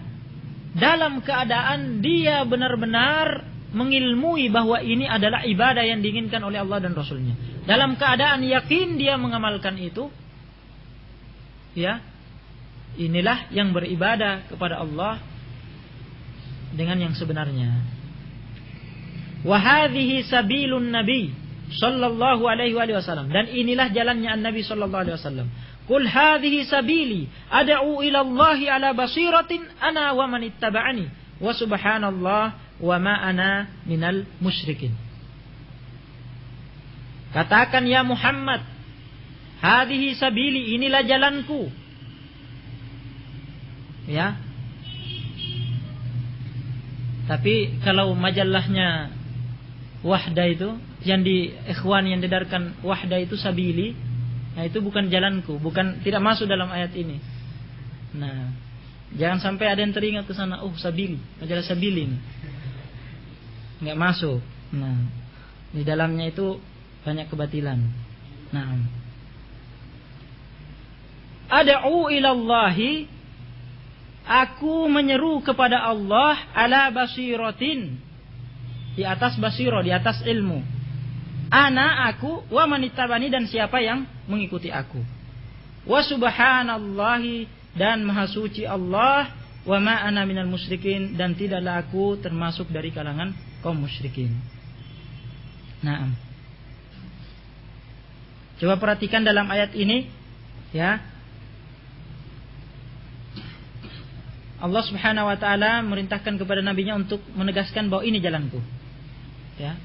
dalam keadaan dia benar-benar mengilmui bahwa ini adalah ibadah yang diinginkan oleh Allah dan Rasulnya. Dalam keadaan yakin dia mengamalkan itu, ya, inilah yang beribadah kepada Allah dengan yang sebenarnya. Wa hadhihi sabilun nabi sallallahu alaihi wasallam, dan inilah jalannya Nabi sallallahu alaihi wasallam. Qul hadhihi sabili ad'u ila Allah ala basiratin ana wa man ittaba'ani wa subhanallah wa ma ana minal musyrikin. Katakan ya Muhammad, hadhihi sabili, inilah jalanku. Ya. Tapi kalau majalahnya Wahda itu, yang di ikhwan yang didarkan Wahda itu sabili, nah itu bukan jalanku, bukan, tidak masuk dalam ayat ini. Nah, jangan sampai ada yang teringat ke sana, oh sabili, majalah sabili ini nggak masuk. Nah, di dalamnya itu banyak kebatilan. Nah, ad'u ilallahi, aku menyeru kepada Allah ala basiratin, di atas basiro, di atas ilmu. Ana, aku, wa manittabani, dan siapa yang mengikuti aku. Wa subhanallahi, dan maha suci Allah, wa ma ana minal musyrikin, dan tidaklah aku termasuk dari kalangan kaum musyrikin. Nah, coba perhatikan dalam ayat ini, ya. Allah Subhanahu wa taala merintahkan kepada nabinya untuk menegaskan bahwa ini jalanku. Ya.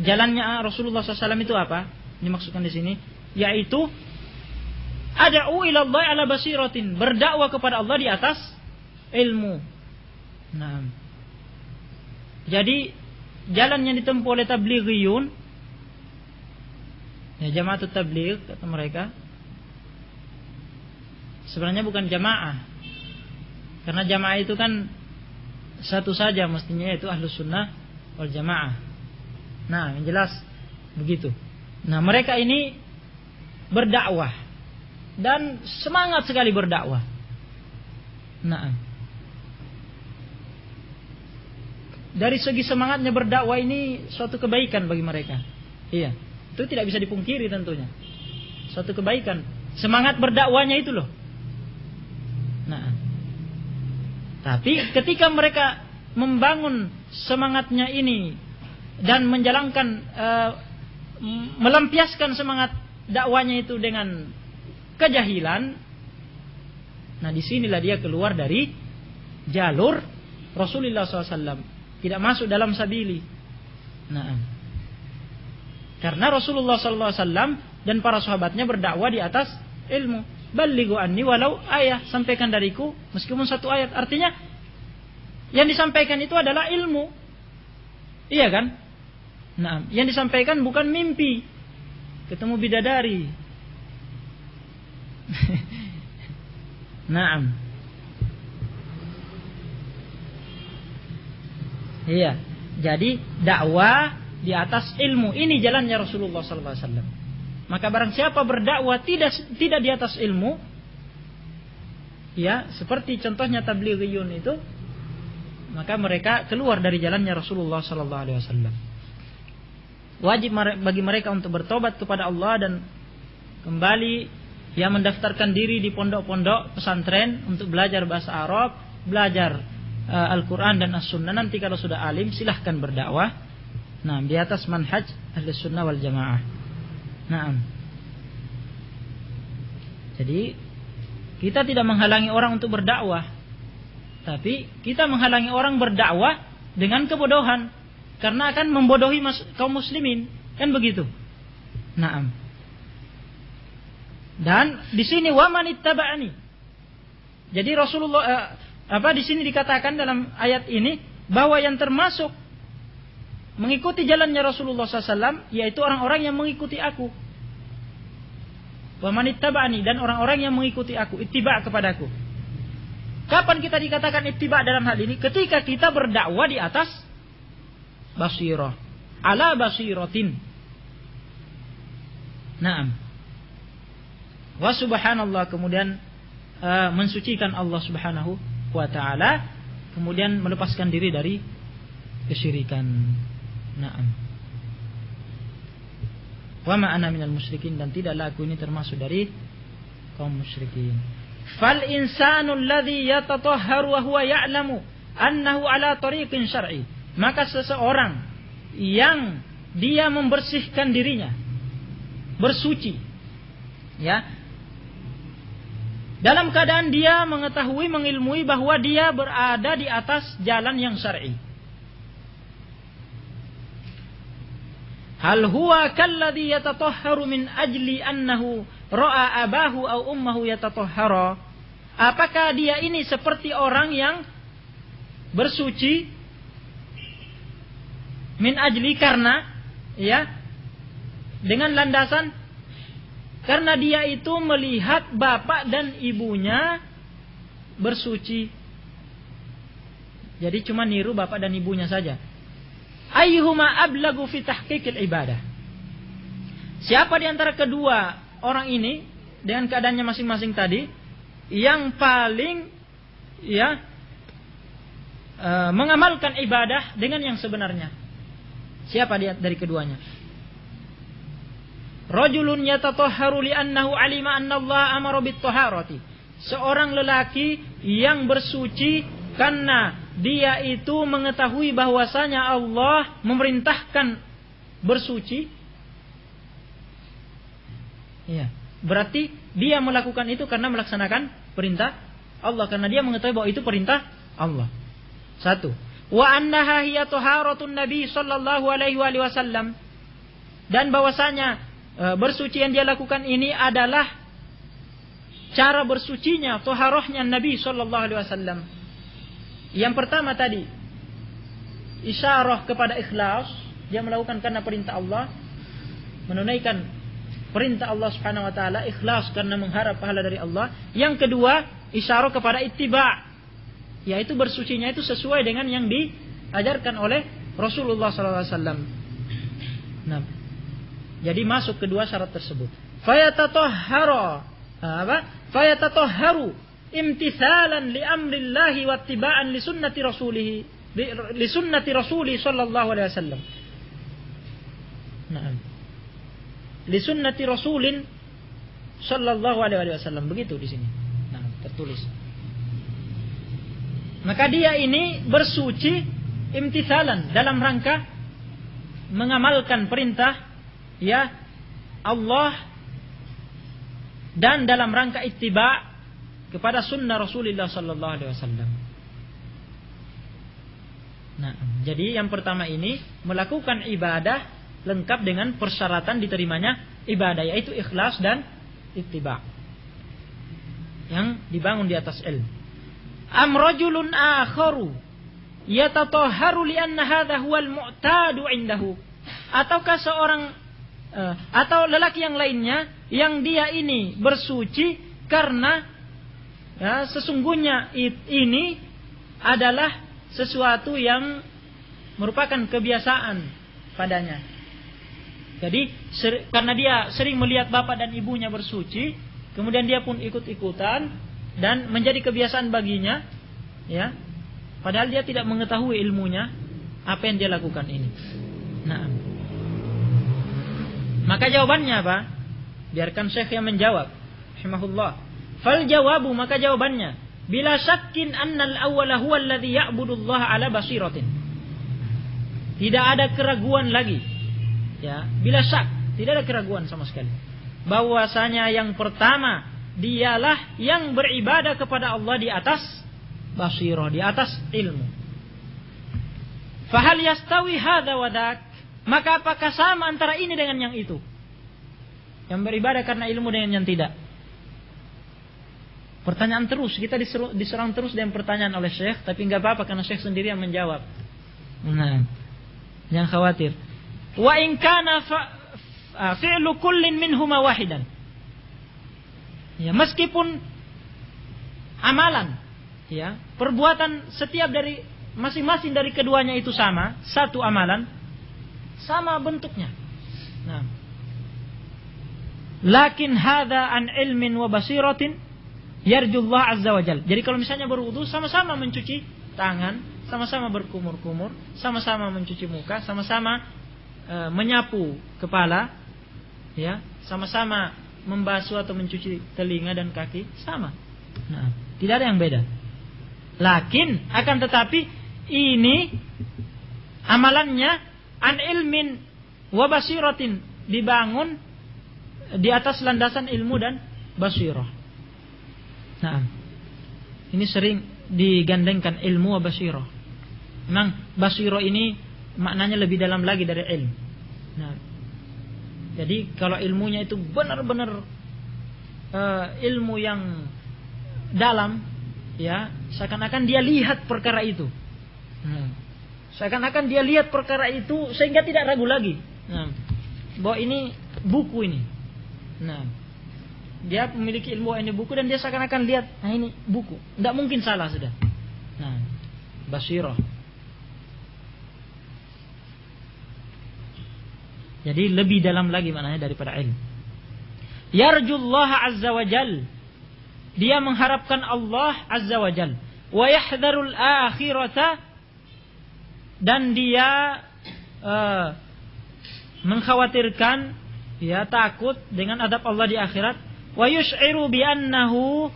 Jalannya Rasulullah SAW itu apa? Dimaksudkan di sini, yaitu ad'u ila Allah ala basiratin, berdakwah kepada Allah di atas ilmu. Nah, jadi jalan yang ditempuh oleh tablighiyun, ya, jamaatut tabligh kata mereka, sebenarnya bukan jamaah, karena jamaah itu kan satu saja mestinya, yaitu ahlus sunnah wal jamaah. Nah, yang jelas begitu. Nah, mereka ini berdakwah dan semangat sekali berdakwah. Nah, dari segi semangatnya berdakwah ini suatu kebaikan bagi mereka. Iya, itu tidak bisa dipungkiri tentunya. Suatu kebaikan. Semangat berdakwahnya itu loh. Nah, tapi ketika mereka membangun semangatnya ini dan menjalankan, melampiaskan semangat dakwanya itu dengan kejahilan, nah disinilah dia keluar dari jalur Rasulullah SAW, tidak masuk dalam sabili. Nah, karena Rasulullah SAW dan para sahabatnya berdakwah di atas ilmu. Balighu anni walau ayat, sampaikan dariku meskipun satu ayat. Artinya yang disampaikan itu adalah ilmu. Iya kan? Nah, yang disampaikan bukan mimpi ketemu bidadari. Naam. Iya. Jadi dakwah di atas ilmu, ini jalannya Rasulullah SAW. Maka barang siapa berdakwah tidak di atas ilmu, ya seperti contohnya tablighiyun itu, maka mereka keluar dari jalannya Rasulullah SAW. Wajib bagi mereka untuk bertobat kepada Allah dan kembali, ya, mendaftarkan diri di pondok-pondok pesantren untuk belajar bahasa Arab, belajar Al-Quran dan As-Sunnah. Nanti kalau sudah alim silahkan berdakwah. Nah, di atas manhaj Ahlus Sunnah wal Jamaah. Naam. Jadi kita tidak menghalangi orang untuk berdakwah, tapi kita menghalangi orang berdakwah dengan kebodohan, karena akan membodohi kaum muslimin, kan begitu. Naam. Dan di sini wa manittaba'ani. Jadi Rasulullah di sini dikatakan dalam ayat ini bahwa yang termasuk mengikuti jalannya Rasulullah SAW yaitu orang-orang yang mengikuti aku. Wa manittaba'ani, dan orang-orang yang mengikuti aku, ittiba' kepadaku. Kapan kita dikatakan ittiba' dalam hal ini? Ketika kita berdakwah di atas basirah, ala basiratin. Naam. Wa subhanallah, kemudian mensucikan Allah Subhanahu wa taala, kemudian melepaskan diri dari kesyirikan. Naam. Wa ma ana minal musyrikin, dan tidaklah aku ini termasuk dari kaum musyrikin. Fal insanu alladhi yatatahharu wa huwa ya'lamu annahu ala tariqin syar'i. Maka seseorang yang dia membersihkan dirinya, bersuci, ya, dalam keadaan dia mengetahui, mengilmui bahwa dia berada di atas jalan yang syar'i. Hal huwa kalladhi yatatahharu min ajli annahu ra'a abahu aw ummahu yatatahhara. Apakah dia ini seperti orang yang bersuci min ajli, karena, ya, dengan landasan karena dia itu melihat bapak dan ibunya bersuci. Jadi cuma niru bapak dan ibunya saja. Ayyuhuma ablagu fi tahqiqil ibadah. Siapa di antara kedua orang ini dengan keadaannya masing-masing tadi yang paling, ya, mengamalkan ibadah dengan yang sebenarnya? Siapa dia dari keduanya? Rajulun yatatahharu li'annahu alima anna Allah amara bit-taharati. Seorang lelaki yang bersuci karena dia itu mengetahui bahwasanya Allah memerintahkan bersuci. Ya, berarti dia melakukan itu karena melaksanakan perintah Allah, karena dia mengetahui bahwa itu perintah Allah. Satu. Wa annaha hiya taharatun Nabi sallallahu alaihi wasallam. Dan bahwasanya bersuci yang dia lakukan ini adalah cara bersucinya, taharahnya Nabi sallallahu alaihi wasallam. Yang pertama tadi, isyarah kepada ikhlas, dia melakukan karena perintah Allah, menunaikan perintah Allah Subhanahu wa taala, ikhlas karena mengharap pahala dari Allah. Yang kedua, isyarah kepada ittiba', yaitu bersucinya itu sesuai dengan yang diajarkan oleh Rasulullah sallallahu alaihi wasallam. Nah, jadi masuk kedua syarat tersebut. Fayatatahharu imtithalan li amrillahi wa ittiba'an li sunnati rasulih sallallahu alaihi wasallam. Naam. Li sunnati rasulin sallallahu alaihi wasallam, begitu di sini. Nah, tertulis. Maka dia ini bersuci imtithalan, dalam rangka mengamalkan perintah, ya, Allah, dan dalam rangka ittiba' kepada sunnah Rasulullah sallallahu alaihi wasallam. Nah, jadi yang pertama ini melakukan ibadah lengkap dengan persyaratan diterimanya ibadah, yaitu ikhlas dan ittiba' yang dibangun di atas ilmu. Amrajulun akharu yatatahharu li anna hadha huwal mu'tadu indahu. Ataukah seorang atau lelaki yang lainnya yang dia ini bersuci karena, ya, sesungguhnya ini adalah sesuatu yang merupakan kebiasaan padanya. Jadi karena dia sering melihat bapak dan ibunya bersuci, kemudian dia pun ikut-ikutan dan menjadi kebiasaan baginya, ya, padahal dia tidak mengetahui ilmunya apa yang dia lakukan ini. Nah, maka jawabannya apa? Biarkan Syekh yang menjawab, rahimahullah. Fal jawabu, maka jawabannya, bila syakkin annal awwala huwa alladhi ya'budu Allah ala basiratin. Tidak ada keraguan lagi. Ya, bila syak, tidak ada keraguan sama sekali. Bahwasanya yang pertama dialah yang beribadah kepada Allah di atas basirah, di atas ilmu. Fahal yastawi hadza wa dak? Maka apakah sama antara ini dengan yang itu? Yang beribadah karena ilmu dengan yang tidak. Pertanyaan terus, kita diserang terus dengan pertanyaan oleh Syekh, tapi enggak apa-apa karena Syekh sendiri yang menjawab. Nah, jangan khawatir. Wa in kana fi'lu kullin minhuma wahidan. Ya, meskipun amalan, ya, perbuatan setiap dari masing-masing dari keduanya itu sama, satu amalan, sama bentuknya. Nah, lakin hadza an ilmin wa basiratin yarjullah azza wajal. Jadi kalau misalnya berwudu sama-sama mencuci tangan, sama-sama berkumur-kumur, sama-sama mencuci muka, sama-sama menyapu kepala, ya, sama-sama membasuh atau mencuci telinga dan kaki, sama. Nah, tidak ada yang beda. Lakin akan tetapi ini amalannya an ilmin wa basiratin, dibangun di atas landasan ilmu dan basirah. Nah, ini sering digandengkan ilmu wa basirah. Memang basirah ini maknanya lebih dalam lagi dari ilmu. Nah, jadi kalau ilmunya itu benar-benar ilmu yang dalam, ya, seakan-akan dia lihat perkara itu. Seakan-akan dia lihat perkara itu sehingga tidak ragu lagi. Nah, bahwa ini buku ini. Nah, dia memiliki ilmu ini buku dan dia seakan-akan lihat, nah ini buku, tidak mungkin salah sudah. Nah, basirah. Jadi lebih dalam lagi maknanya daripada ilmu. Yarjullaha azza wa jal, dia mengharapkan Allah azza wa jal. Wa yahdharul akhirata, dan dia mengkhawatirkan, ya, takut dengan adab Allah di akhirat. Wa yush'iru bi annahu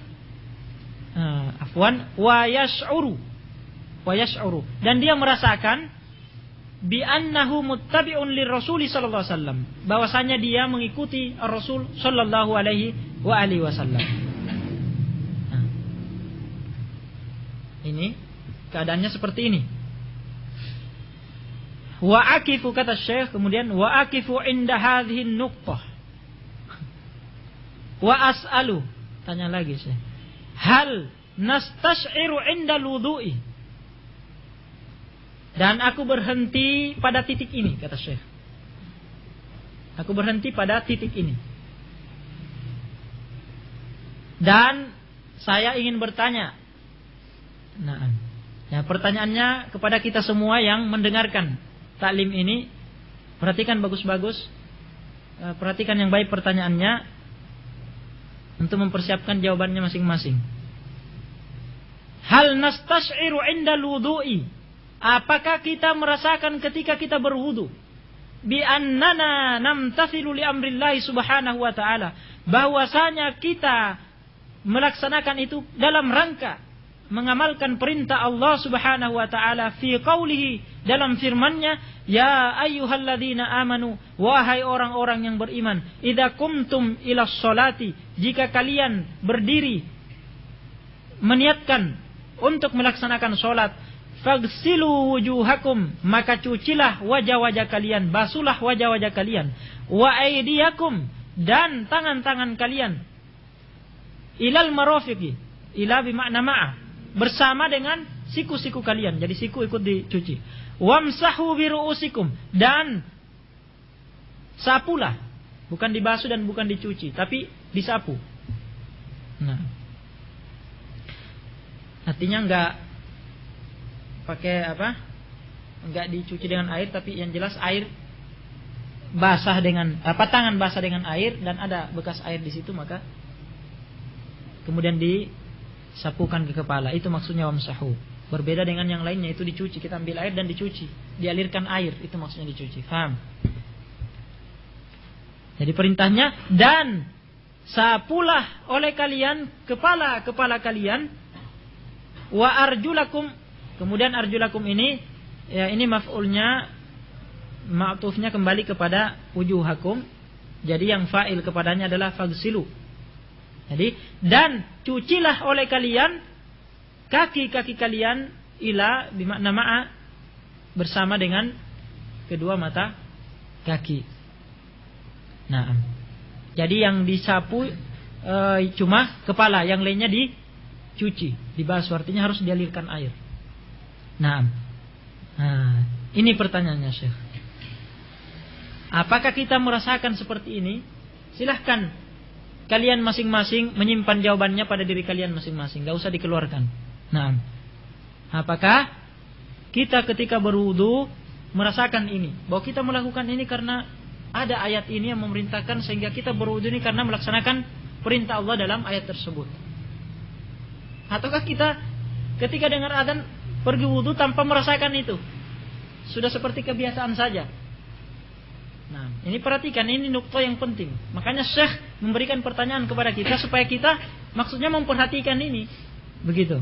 wa yash'uru, dan dia merasakan bi annahu muttabi'un lirrasul sallallahu alaihi wasallam, bahwasanya dia mengikuti Rasul sallallahu alaihi wasallam. Nah, ini keadaannya seperti ini. Wa akifu, kata Syekh kemudian, wa akifu inda hadhihi nuqtah wa as'alu, tanya lagi Syekh, hal nastash'iru inda wudu'i, dan aku berhenti pada titik ini, kata Syekh. Aku berhenti pada titik ini. Dan saya ingin bertanya. Nah, ya, pertanyaannya kepada kita semua yang mendengarkan taklim ini, perhatikan bagus-bagus, perhatikan yang baik pertanyaannya untuk mempersiapkan jawabannya masing-masing. Hal nastash'iru inda wudu'i, apakah kita merasakan ketika kita berwudu bi annana namtathilu li amrillahi subhanahu wa ta'ala, bahwasanya kita melaksanakan itu dalam rangka mengamalkan perintah Allah subhanahu wa ta'ala fi qawlihi, dalam firman-Nya, ya ayyuhalladzina amanu, wahai orang-orang yang beriman, idza kumtum ilas sholati, jika kalian berdiri meniatkan untuk melaksanakan sholat, faghsilu wujuhakum, maka cucilah wajah-wajah kalian, basuhlah wajah-wajah kalian, wa aydiyakum, dan tangan-tangan kalian, ilal marafiqi, ila bimakna ma'a, bersama dengan siku-siku kalian, jadi siku ikut dicuci. Wamsahu biru'usikum, dan sapulah, bukan dibasuh dan bukan dicuci, tapi disapu. Nah, artinya enggak pakai apa? Enggak dicuci dengan air, tapi yang jelas air basah dengan tangan basah dengan air dan ada bekas air di situ, maka kemudian disapukan ke kepala. Itu maksudnya wamsahu. Berbeda dengan yang lainnya, itu dicuci, kita ambil air dan dicuci, dialirkan air, itu maksudnya dicuci. Paham? Jadi perintahnya, dan sapulah oleh kalian kepala kalian, wa arjulakum. Kemudian arjulakum ini, ya, ini maf'ulnya ma'tufnya kembali kepada wujuhakum. Jadi yang fa'il kepadanya adalah fagsilu. Jadi dan cucilah oleh kalian kaki-kaki kalian ila bimakna ma'a bersama dengan kedua mata kaki. Nah, jadi yang disapu cuma kepala, yang lainnya dicuci, dibasuh, artinya harus dialirkan air. Nah, ini pertanyaannya Syekh. Apakah kita merasakan seperti ini? Silahkan kalian masing-masing menyimpan jawabannya pada diri kalian masing-masing, gak usah dikeluarkan. Nah, apakah kita ketika berwudu merasakan ini, bahwa kita melakukan ini karena ada ayat ini yang memerintahkan, sehingga kita berwudu ini karena melaksanakan perintah Allah dalam ayat tersebut? Ataukah kita ketika dengar adzan pergi wudu tanpa merasakan itu, sudah seperti kebiasaan saja? Nah, ini perhatikan, ini nukta yang penting. Makanya Syekh memberikan pertanyaan kepada kita supaya kita maksudnya memperhatikan ini. Begitu.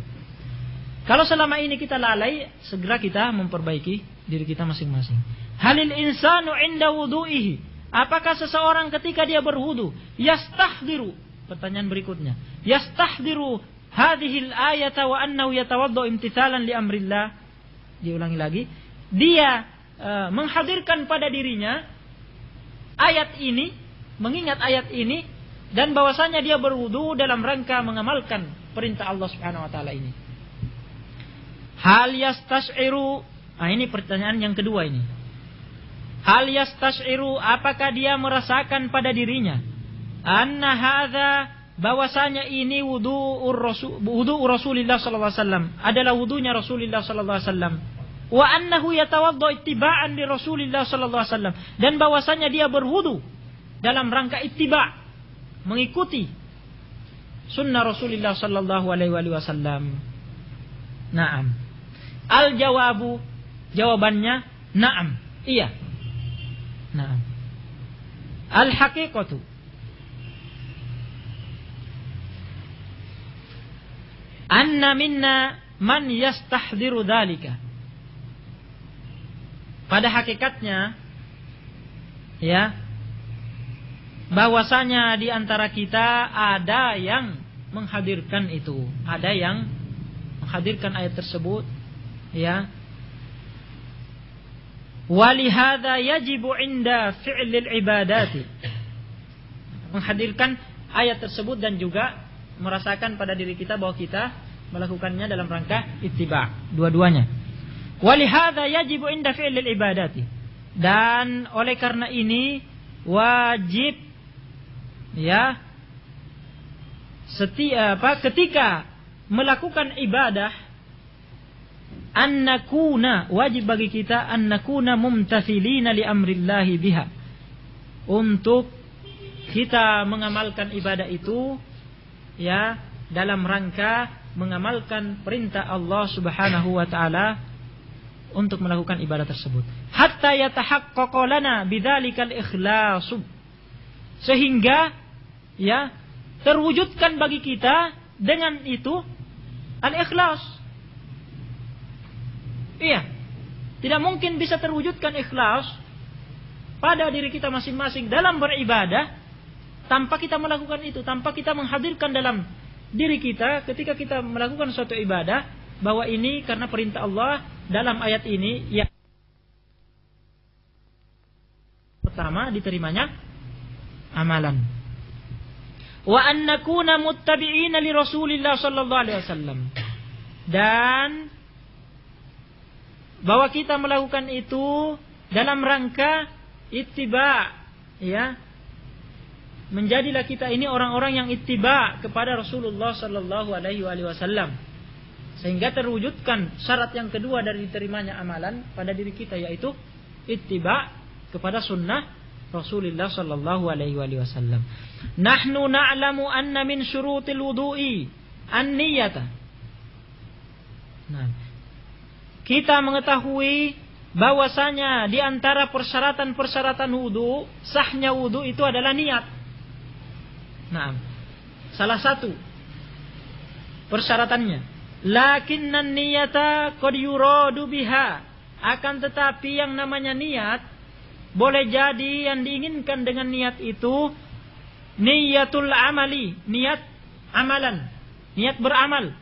Kalau selama ini kita lalai, segera kita memperbaiki diri kita masing-masing. Halil insanu inda wudu'ihi. Apakah seseorang ketika dia berwudu yastahdiru? Pertanyaan berikutnya. Yastahdiru hadhil ayata wa annahu yatawaddu imtithalan li amrillah. Diulangi lagi. Dia menghadirkan pada dirinya ayat ini, mengingat ayat ini, dan bahwasanya dia berwudu dalam rangka mengamalkan perintah Allah Subhanahu wa taala ini. Hal yastas'iru, ini pertanyaan yang kedua ini. Hal yastas'iru, apakah dia merasakan pada dirinya anna hadza, bahwasanya ini wudu Rasulullah sallallahu alaihi wasallam adalah wudunya Rasulullah sallallahu alaihi wasallam. Wa annahu yatawaddu ittiba'an li Rasulillah sallallahu alaihi wasallam, dan bahwasanya dia berwudu dalam rangka ittiba', mengikuti sunnah Rasulullah sallallahu alaihi wasallam. Naam. Al jawabu, jawabannya na'am, iya. Naam. Al haqiqatu, anna minna man yastahdiru dzalika. Pada hakikatnya, ya, bahwasanya di antara kita ada yang menghadirkan itu, ada yang menghadirkan ayat tersebut, ya. Walihada yajibu inda fi'lil ibadati, menghadirkan ayat tersebut dan juga merasakan pada diri kita bahwa kita melakukannya dalam rangka ittiba', dua-duanya. Walihada yajibu inda fi'lil ibadati, dan oleh karena ini wajib, ya, ketika melakukan ibadah, annakuna, wajib bagi kita annakuna mumtathilina li amrillahi biha, untuk kita mengamalkan ibadah itu, ya, dalam rangka mengamalkan perintah Allah Subhanahu wa taala untuk melakukan ibadah tersebut. Hatta yatahaqqaqu lana bidzalikal ikhlasu, sehingga, ya, terwujudkan bagi kita dengan itu al-ikhlas. Iya. Tidak mungkin bisa terwujudkan ikhlas pada diri kita masing-masing dalam beribadah tanpa kita melakukan itu, tanpa kita menghadirkan dalam diri kita ketika kita melakukan suatu ibadah bahwa ini karena perintah Allah dalam ayat ini, yang pertama diterimanya amalan. Wa an nakuna muttabi'ina li Rasulillah sallallahu alaihi wasallam, dan bahwa kita melakukan itu dalam rangka ittiba', ya. Menjadilah kita ini orang-orang yang ittiba' kepada Rasulullah sallallahu alaihi wasallam, sehingga terwujudkan syarat yang kedua dari diterimanya amalan pada diri kita, yaitu ittiba' kepada sunnah Rasulullah sallallahu alaihi wasallam. Nahnu na'lamu anna min syurutil wudu'i an-niyata. Nah, kita mengetahui bahwasanya di antara persyaratan-persyaratan wudu, sahnya wudu itu adalah niat. Nah, salah satu persyaratannya, lakinnan niyata qad yuradu biha, akan tetapi yang namanya niat boleh jadi yang diinginkan dengan niat itu niyatul amali, niat amalan, niat beramal.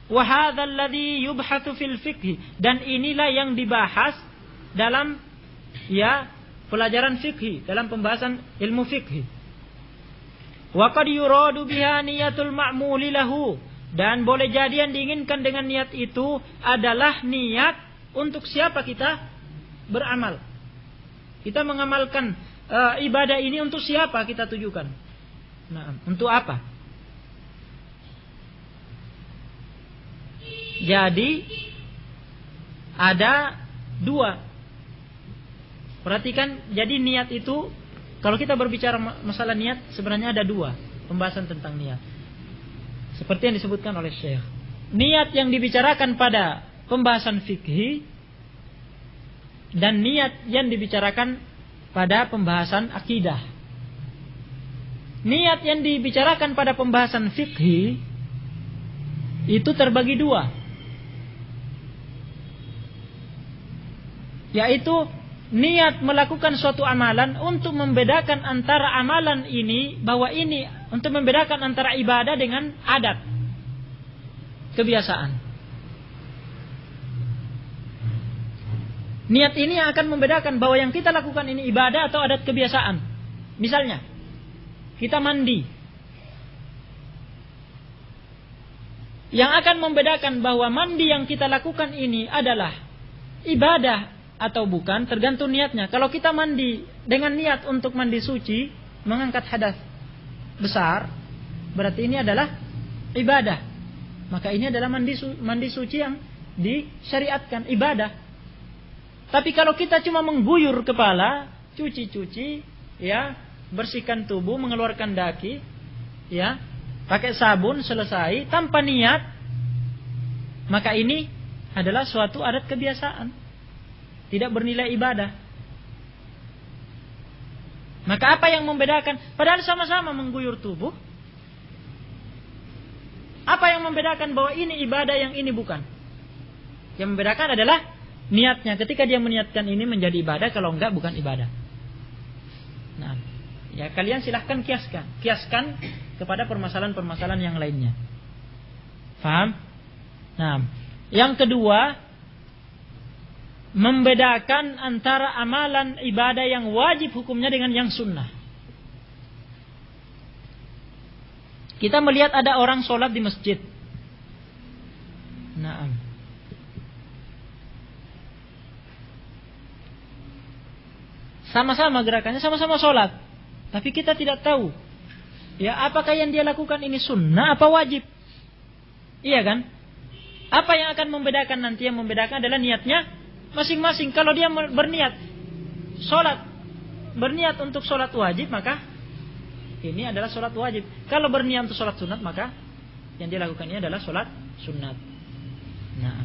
Wa hadzal ladzi yubhatsu fil fiqh, dan inilah yang dibahas dalam pelajaran fikih, dalam pembahasan ilmu fikih. Wa qad yuradu biha niyatul ma'muli lahu, dan boleh jadi yang diinginkan dengan niat itu adalah niat untuk siapa kita beramal. Kita mengamalkan ibadah ini untuk siapa kita tujukan. Nah, untuk apa? Jadi ada dua. Perhatikan, jadi niat itu, kalau kita berbicara masalah niat, sebenarnya ada dua pembahasan tentang niat. Seperti yang disebutkan oleh Syekh. Niat yang dibicarakan pada pembahasan fikih dan niat yang dibicarakan pada pembahasan akidah. Niat yang dibicarakan pada pembahasan fikih itu terbagi dua, yaitu niat melakukan suatu amalan untuk membedakan antara amalan ini, bahwa ini untuk membedakan antara ibadah dengan adat, kebiasaan. Niat ini akan membedakan bahwa yang kita lakukan ini ibadah atau adat kebiasaan. Misalnya, kita mandi. Yang akan membedakan bahwa mandi yang kita lakukan ini adalah ibadah atau bukan, tergantung niatnya. Kalau kita mandi dengan niat untuk mandi suci, mengangkat hadas besar, berarti ini adalah ibadah. Maka ini adalah mandi suci yang disyariatkan, ibadah. Tapi kalau kita cuma mengguyur kepala, cuci-cuci, bersihkan tubuh, mengeluarkan daki, pakai sabun, selesai tanpa niat, maka ini adalah suatu adat kebiasaan, tidak bernilai ibadah. Maka apa yang membedakan? Padahal sama-sama mengguyur tubuh. Apa yang membedakan bahwa ini ibadah, yang ini bukan? Yang membedakan adalah niatnya. Ketika dia meniatkan ini menjadi ibadah, kalau enggak bukan ibadah. Nah, kalian silahkan kiaskan kepada permasalahan-permasalahan yang lainnya. Faham? Nah, yang kedua, membedakan antara amalan ibadah yang wajib hukumnya dengan yang sunnah. Kita melihat ada orang sholat di masjid. Nah, sama-sama gerakannya, sama-sama sholat, tapi kita tidak tahu apakah yang dia lakukan ini sunnah apa wajib. Iya kan? Apa yang akan membedakan nanti? Yang membedakan adalah niatnya masing-masing. Kalau dia berniat untuk sholat wajib, maka ini adalah sholat wajib. Kalau berniat untuk sholat sunat, maka yang dia lakukan ini adalah sholat sunat. Nah,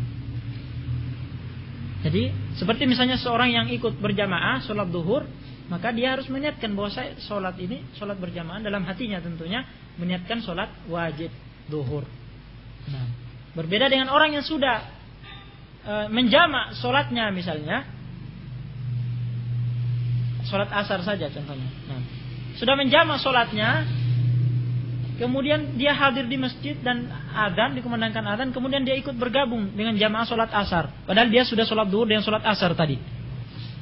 jadi seperti misalnya seorang yang ikut berjamaah sholat duhur, maka dia harus meniatkan bahwa saya sholat ini, sholat berjamaah, dalam hatinya tentunya meniatkan sholat wajib duhur. Nah, berbeda dengan orang yang sudah menjamak sholatnya, misalnya sholat asar saja contohnya. Nah, sudah menjamak sholatnya, kemudian dia hadir di masjid dan adzan, dikumandangkan adzan, kemudian dia ikut bergabung dengan jamaah sholat asar, padahal dia sudah sholat duhur dengan sholat asar tadi.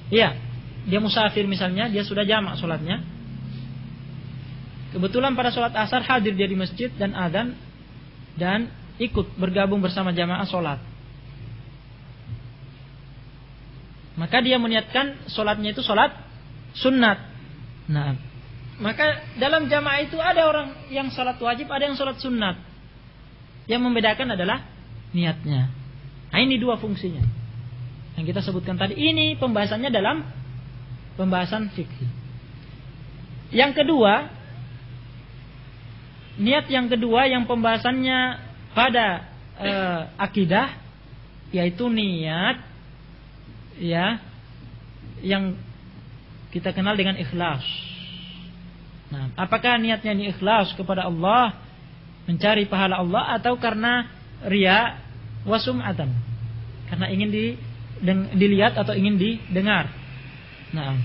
Iya, dia musafir misalnya, dia sudah jamak sholatnya, kebetulan pada sholat asar hadir dia di masjid dan adzan dan ikut bergabung bersama jamaah sholat. Maka dia meniatkan sholatnya itu sholat sunat. Nah, maka dalam jamaah itu ada orang yang sholat wajib, ada yang sholat sunat. Yang membedakan adalah niatnya. Nah, ini dua fungsinya yang kita sebutkan tadi. Ini pembahasannya dalam pembahasan fikih. Yang kedua, niat yang kedua yang pembahasannya pada akidah, yaitu niat yang kita kenal dengan ikhlas. Nah, apakah niatnya ini ikhlas kepada Allah, mencari pahala Allah, atau karena riya wa sum'atan, karena ingin dilihat atau ingin didengar. Nah,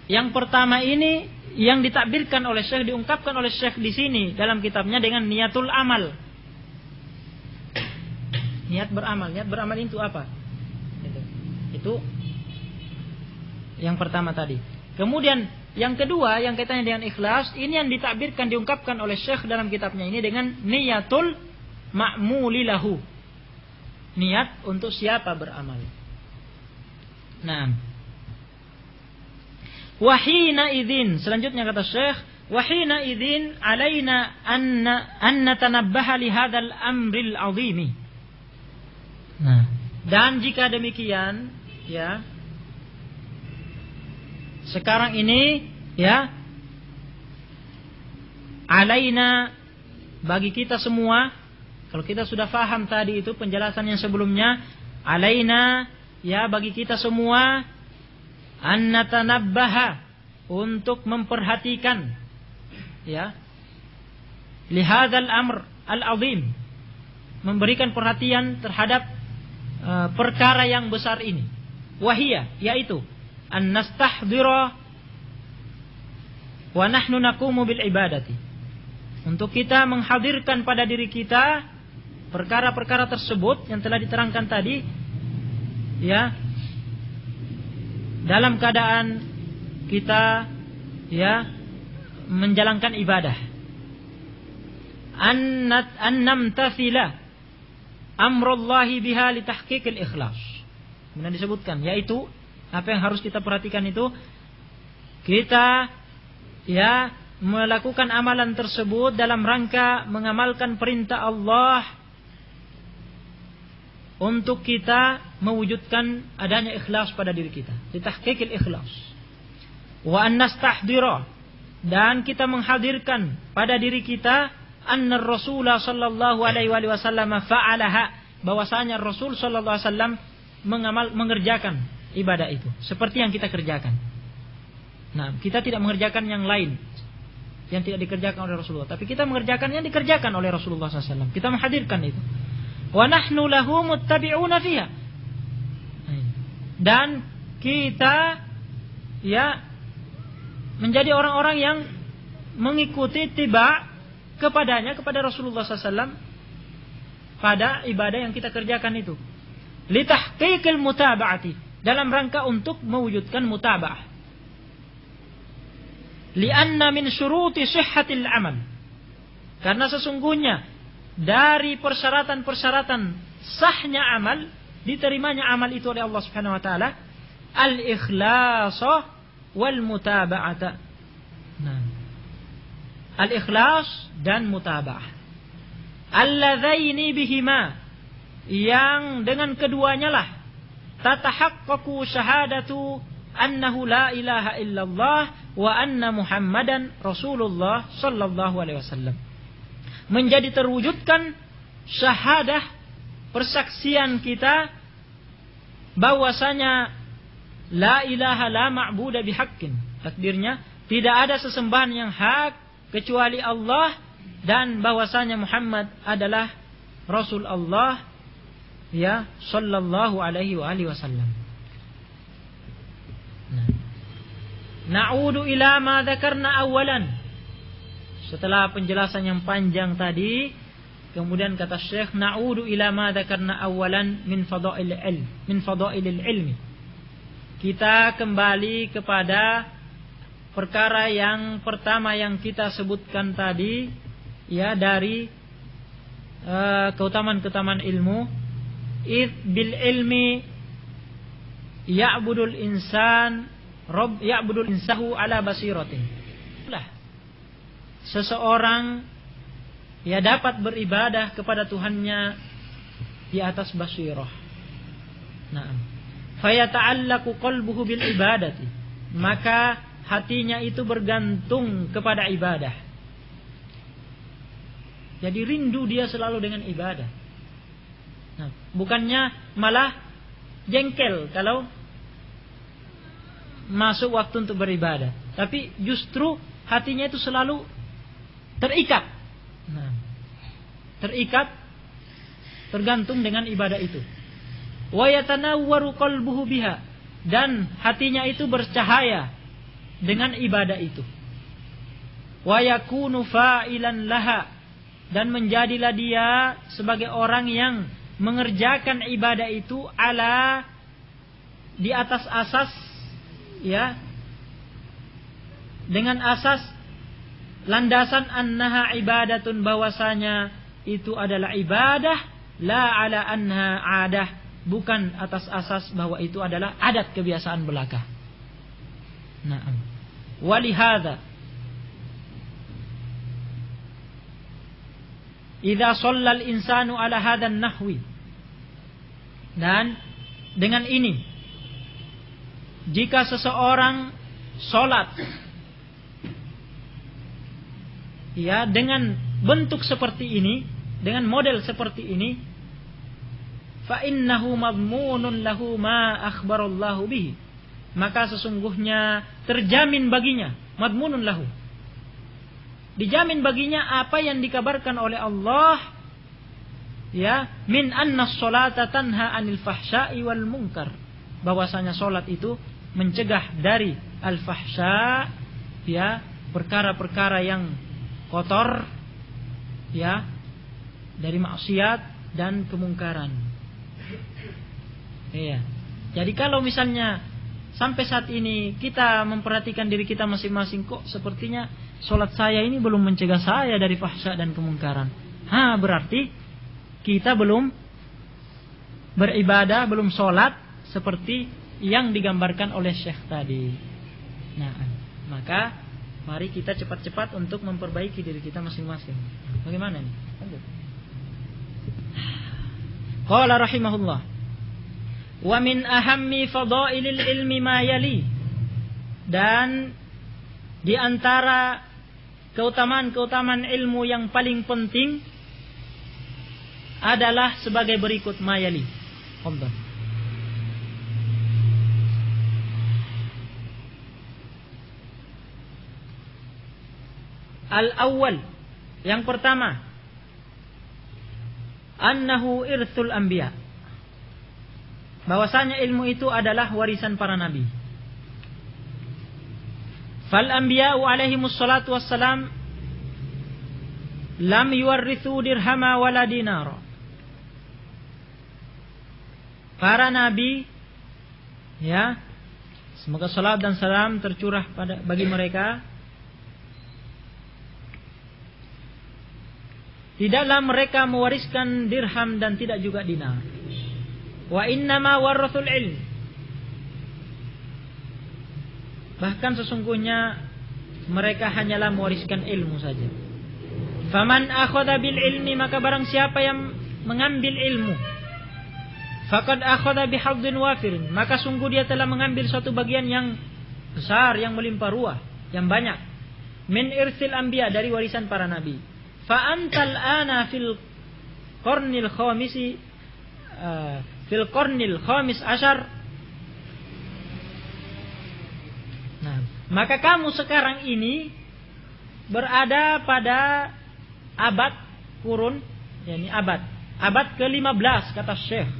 Yang pertama ini yang ditakbirkan oleh Syekh, diungkapkan oleh Syekh di sini dalam kitabnya dengan niatul amal. Niat beramal. Niat beramal itu apa? Itu yang pertama tadi. Kemudian yang kedua yang kaitannya dengan ikhlas, ini yang ditakbirkan, diungkapkan oleh Syekh dalam kitabnya ini dengan niyatul ma'mulilahu. Niat untuk siapa beramal. Nah, wahina idzin, selanjutnya kata Syekh, wahina idzin alaina an natanabbaha li hadzal amril azimi. Nah, dan jika demikian, ya, sekarang ini, ya, alaina, bagi kita semua, kalau kita sudah faham tadi itu penjelasan yang sebelumnya, alaina, ya, bagi kita semua, an natanabbaha, untuk memperhatikan, ya, lihadzal amr al-azim, memberikan perhatian terhadap perkara yang besar ini. Wahia, yaitu an nastahdira wa nahnu naqumu bil ibadati, untuk kita menghadirkan pada diri kita perkara-perkara tersebut yang telah diterangkan tadi, ya, dalam keadaan kita, ya, menjalankan ibadah. An namtathila amrullahi biha li tahqiqil ikhlas. Kemudian disebutkan, yaitu apa yang harus kita perhatikan itu, kita, ya, melakukan amalan tersebut dalam rangka mengamalkan perintah Allah, untuk kita mewujudkan adanya ikhlas pada diri kita, li tahqiqil ikhlas. Wa an nastahdira, dan kita menghadirkan pada diri kita anna Rasulullah sallallahu alaihi wasallam fa'alaha, bahwasanya Rasul sallallahu alaihi wasallam mengerjakan ibadah itu seperti yang kita kerjakan. Nah, kita tidak mengerjakan yang lain yang tidak dikerjakan oleh Rasulullah, tapi kita mengerjakan yang dikerjakan oleh Rasulullah SAW. Kita menghadirkan itu. Wa nahnu lahu muttabi'una fiha, dan kita, ya, menjadi orang-orang yang mengikuti tiba kepadanya, kepada Rasulullah SAW pada ibadah yang kita kerjakan itu. Li tahqiqil mutaba'ati, dalam rangka untuk mewujudkan mutaba'ah. Lianna min syuruti sihhatil amal, karena sesungguhnya dari persyaratan-persyaratan sahnya amal, diterimanya amal itu oleh Allah Subhanahu wa taala, al-ikhlasa wal mutaba'ata. Nah, al-ikhlas dan mutaba'ah. Alladzaini bihima, yang dengan keduanya lah tatahaqqaqu syahadatu annahu la ilaha illallah wa anna Muhammadan Rasulullah sallallahu alaihi wasallam. Menjadi terwujudkan syahadah, persaksian kita bahwasanya la ilaha la ma'budu bihaqqin, takdirnya tidak ada sesembahan yang hak kecuali Allah, dan bahwasanya Muhammad adalah Rasul Allah, ya, sallallahu alaihi wasallam. Na'udu ila ma dzakarna awalan. Setelah penjelasan yang panjang tadi, kemudian kata Syekh, na'udu ila ma dzakarna awalan min fadailil ilmi. Kita kembali kepada perkara yang pertama yang kita sebutkan tadi, ya, dari keutamaan-keutamaan ilmu. Id bil ilmi ya'budul insan Rabb ya'budul insahu ala basiratin. Seseorang, ya, dapat beribadah kepada Tuhannya di atas basirah. Nah, fayata'allaqu qalbuhu bil ibadati, maka hatinya itu bergantung kepada ibadah. Jadi rindu dia selalu dengan ibadah. Nah, bukannya malah jengkel kalau masuk waktu untuk beribadah, tapi justru hatinya itu selalu terikat. Nah, terikat, tergantung dengan ibadah itu. Wa yatanawwaru qalbuhu biha, dan hatinya itu bercahaya dengan ibadah itu. Wa yakunu fa'ilan laha, dan menjadilah dia sebagai orang yang mengerjakan ibadah itu di atas asas, ya, dengan asas landasan annaha ibadatun, bahwasanya itu adalah ibadah, la ala anha adah, bukan atas asas bahwa itu adalah adat kebiasaan belaka. Naam. Walihada idza shallal insanu ala hadan nahwi, dan dengan ini jika seseorang sholat, ya, dengan bentuk seperti ini, dengan model seperti ini, fa innahu madmunun lahu ma akhbarallahu bihi, maka sesungguhnya terjamin baginya, madmunun lahu, dijamin baginya apa yang dikabarkan oleh Allah, ya, min anna sholata tanha anil fahsya'i wal munkar, bahwasanya sholat itu mencegah dari al-fahsya, ya, perkara-perkara yang kotor, ya, dari maksiat dan kemungkaran. Iya. Jadi kalau misalnya sampai saat ini kita memperhatikan diri kita masing-masing, kok sepertinya sholat saya ini belum mencegah saya dari fahsya dan kemungkaran. Berarti kita belum beribadah, belum sholat seperti yang digambarkan oleh Syekh tadi. Nah, maka mari kita cepat-cepat untuk memperbaiki diri kita masing-masing. Bagaimana nih? Qala rahimahullah, wa min ahammi fadailil ilmi ma yali, dan di antara keutamaan-keutamaan ilmu yang paling penting adalah sebagai berikut, ma yali. Qadar. Al-awwal, yang pertama, annahu irthul anbiya, bahwasanya ilmu itu adalah warisan para nabi. Fal anbiya'u alaihimus salatu wassalam lam yuwarrithu dirhama wala dinara. Para nabi, ya, semoga salat dan salam tercurah bagi mereka, tidaklah mereka mewariskan dirham dan tidak juga dinar. Wa innama warathul ilm, bahkan sesungguhnya mereka hanyalah mewariskan ilmu saja. Faman akhadha bil ilmi, maka barang siapa yang mengambil ilmu, faqad akhadha bihadzin wafirin, maka sungguh dia telah mengambil suatu bagian yang besar, yang melimpah ruah, yang banyak. Min irsil anbiya, dari warisan para nabi. Fa antal ana fil qarnil khamis asyar. Nah, maka kamu sekarang ini berada pada abad kurun, yakni abad ke-15, kata Syekh.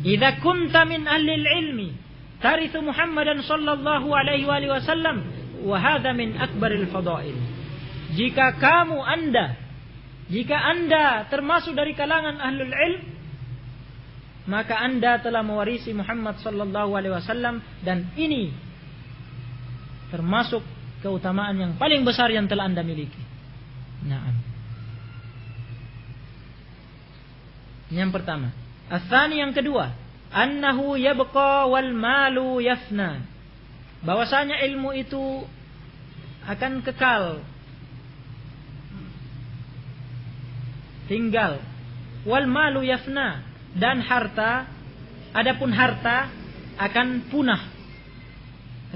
Idza kunta min ahli ilmi tarithu Muhammadan sallallahu alaihi wasallam wa hadha min akbaril fadail. Jika Anda termasuk dari kalangan ahlul ilm, maka Anda telah mewarisi Muhammad sallallahu alaihi wasallam, dan ini termasuk keutamaan yang paling besar yang telah Anda miliki. Naam. Yang pertama. Ats-tsani, yang kedua, annahu yabqa wal malu yafna, bahwasanya ilmu itu akan kekal, tinggal. Wal malu yafna, dan harta, adapun harta akan punah,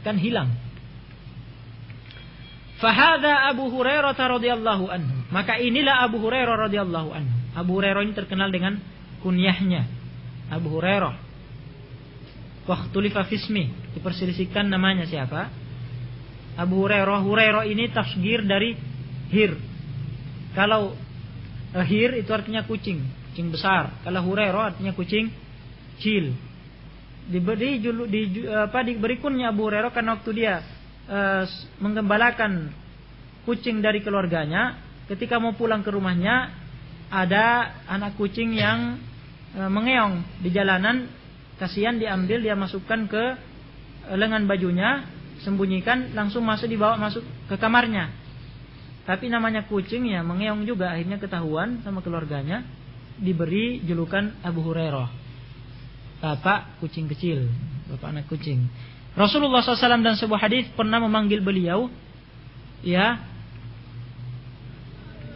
akan hilang. Fahadha Abu Hurairah radhiyallahu anhu, maka inilah Abu Hurairah radhiyallahu anhu. Abu Hurairah ini terkenal dengan kunyahnya Abu Hurairah. Waqtulifa fismi, diperselisihkan namanya siapa? Abu Hurairah. Hurairah ini tasghir dari hir. Kalau hir itu artinya kucing besar. Kalau Hurairah artinya kucing kecil. diberi kunnya Abu Hurairah karena waktu dia menggembalakan kucing dari keluarganya, ketika mau pulang ke rumahnya ada anak kucing yang mengeong di jalanan. Kasihan, diambil, dia masukkan ke lengan bajunya, sembunyikan, langsung dibawa masuk ke kamarnya. Tapi namanya kucing ya mengeong juga, akhirnya ketahuan sama keluarganya, diberi julukan Abu Hurairah, bapak kucing kecil, bapak anak kucing. Rasulullah SAW dan sebuah hadis pernah memanggil beliau, ya,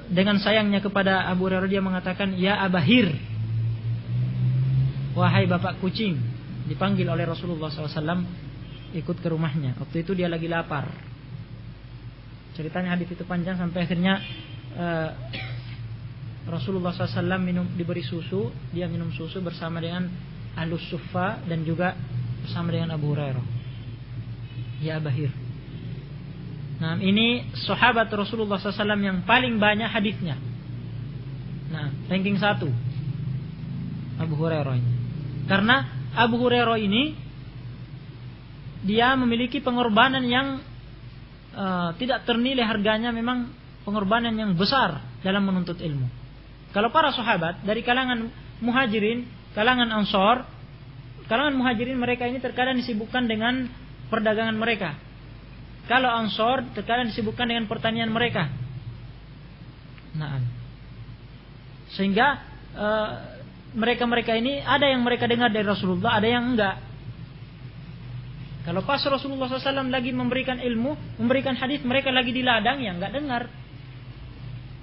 dengan sayangnya kepada Abu Hurairah, dia mengatakan, ya Abahir, wahai bapak kucing. Dipanggil oleh Rasulullah SAW, ikut ke rumahnya. Waktu itu dia lagi lapar. Ceritanya hadis itu panjang sampai akhirnya Rasulullah SAW diberi susu, dia minum susu bersama dengan Ahlus Suffa dan juga bersama dengan Abu Hurairah. Ya Abahir. Nah, ini sahabat Rasulullah SAW yang paling banyak hadisnya. Nah, ranking 1 Abu Hurairah ini. Karena Abu Hurairah ini dia memiliki pengorbanan yang tidak ternilai harganya, memang pengorbanan yang besar dalam menuntut ilmu. Kalau para sahabat dari kalangan muhajirin, kalangan ansor, kalangan muhajirin mereka ini terkadang disibukkan dengan perdagangan mereka. Kalau ansor terkadang disibukkan dengan pertanian mereka. Nah, sehingga mereka ini ada yang mereka dengar dari Rasulullah, ada yang enggak. Kalau pas Rasulullah SAW lagi memberikan ilmu, memberikan hadis, mereka lagi di ladang yang enggak dengar.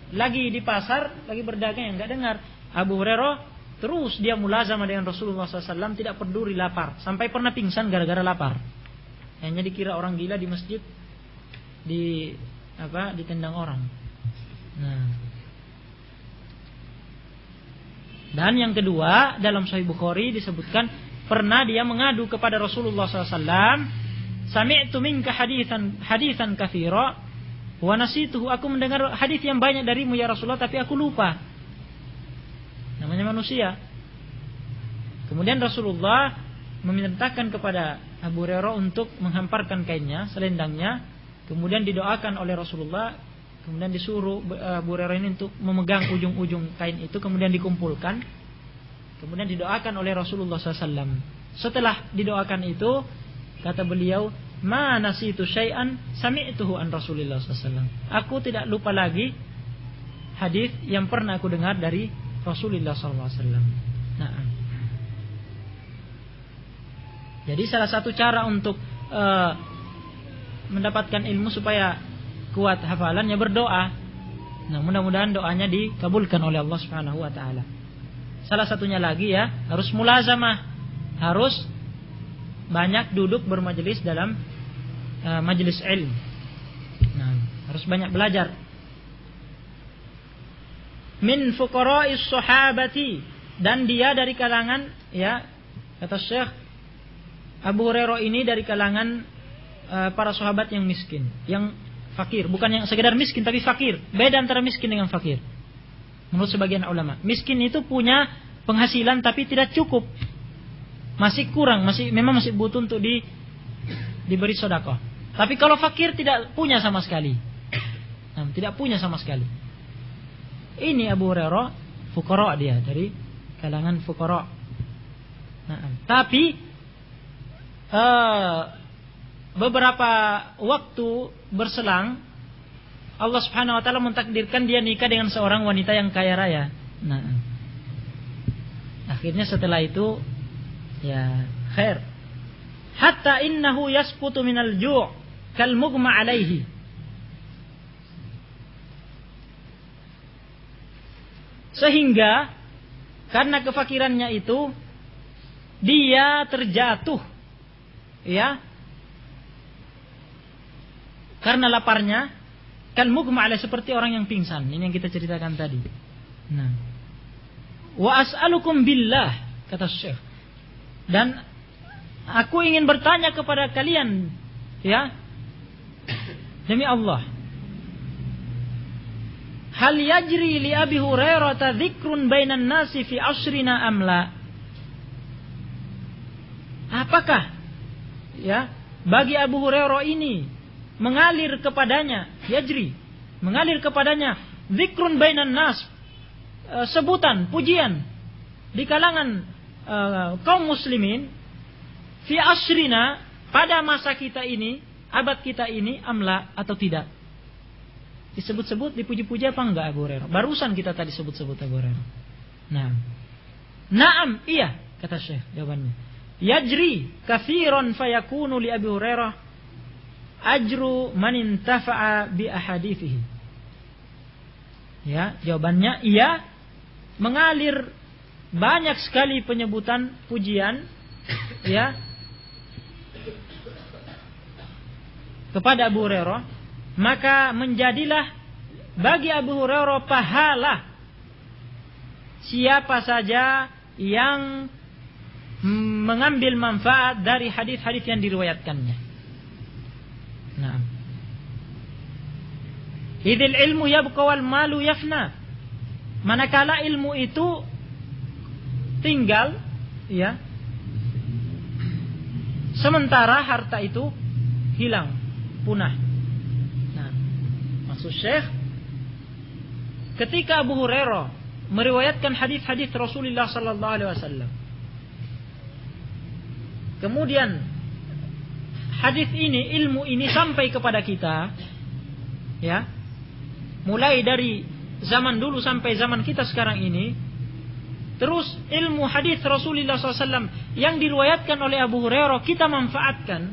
Lagi di pasar, lagi berdagang yang enggak dengar. Abu Hurairah terus dia mulazamah dengan Rasulullah SAW, tidak peduli lapar, sampai pernah pingsan gara-gara lapar. Hanya dikira orang gila di masjid, ditendang orang. Nah. Dan yang kedua, dalam Sahih Bukhari disebutkan pernah dia mengadu kepada Rasulullah SAW, sami'tu minka hadisan katsira wa nasituhu, aku mendengar hadis yang banyak darimu ya Rasulullah, tapi aku lupa. Namanya manusia. Kemudian Rasulullah memerintahkan kepada Abu Hurairah untuk menghamparkan kainnya, selendangnya, kemudian didoakan oleh Rasulullah, kemudian disuruh Abu Hurairah ini untuk memegang ujung-ujung kain itu, kemudian dikumpulkan, kemudian didoakan oleh Rasulullah SAW. Setelah didoakan itu, kata beliau, ma nasitu syai'an sami'tuhu an Rasulillah SAW. Aku tidak lupa lagi hadis yang pernah aku dengar dari Rasulullah SAW. Nah, jadi salah satu cara untuk mendapatkan ilmu supaya kuat hafalannya berdoa. Nah, mudah-mudahan doanya dikabulkan oleh Allah Subhanahu wa taala. Salah satunya lagi ya, harus mulazamah. Harus banyak duduk bermajelis dalam majelis ilmu. Nah, harus banyak belajar. Min fuqara'is sahabati, dan dia dari kalangan, ya, kata Syekh, Abu Hurairah ini dari kalangan para sahabat yang miskin, yang fakir, bukan yang sekedar miskin tapi fakir. Beda antara miskin dengan fakir. Menurut sebagian ulama, miskin itu punya penghasilan tapi tidak cukup, masih kurang, memang masih butuh untuk diberi sedekah. Tapi kalau fakir tidak punya sama sekali, tidak punya sama sekali. Ini Abu Hurairah fuqara, dia dari kalangan fuqara. Tapi beberapa waktu berselang, Allah Subhanahu wa taala mentakdirkan dia nikah dengan seorang wanita yang kaya raya. Nah, akhirnya setelah itu ya khair. Hatta innahu yasqutu minal ju' kal mughma alaihi. Sehingga karena kefakirannya itu dia terjatuh, ya, karena laparnya, kal mughma alaihi, seperti orang yang pingsan. Ini yang kita ceritakan tadi. Nah, wa as'alukum billah, kata Syekh, dan aku ingin bertanya kepada kalian, ya, demi Allah, hal yajri li Abi Hurairah dzikrun bainan nasi fi asrina amla? apakah ya bagi Abu Hurairah ini mengalir kepadanya yajri, mengalir kepadanya zikrun bainan nas, sebutan pujian di kalangan kaum muslimin fi asrina, pada masa kita ini, abad kita ini, amla atau tidak? Disebut-sebut, dipuji-puji apa enggak Abu Hurairah? Barusan kita tadi sebut-sebut Abu Hurairah. Naam, iya, kata Syekh jawabannya. Yajri katsiran fayakunu li Abi Hurairah ajru man intafa'a bi ahadithihi. Ya, jawabannya iya, mengalir banyak sekali penyebutan pujian ya kepada Abu Hurairah, maka menjadilah bagi Abu Hurairah pahala siapa saja yang mengambil manfaat dari hadis-hadis yang diriwayatkannya. Nah, idil ilmu yabqa wal malu yafna. Manakala ilmu itu tinggal, ya, sementara harta itu hilang, punah. Nah, maksud Syekh, ketika Abu Hurairah meriwayatkan hadis-hadis Rasulullah sallallahu alaihi wasallam, kemudian hadis ini, ilmu ini sampai kepada kita, ya, mulai dari zaman dulu sampai zaman kita sekarang ini, terus ilmu hadis Rasulullah SAW yang diriwayatkan oleh Abu Hurairah kita manfaatkan.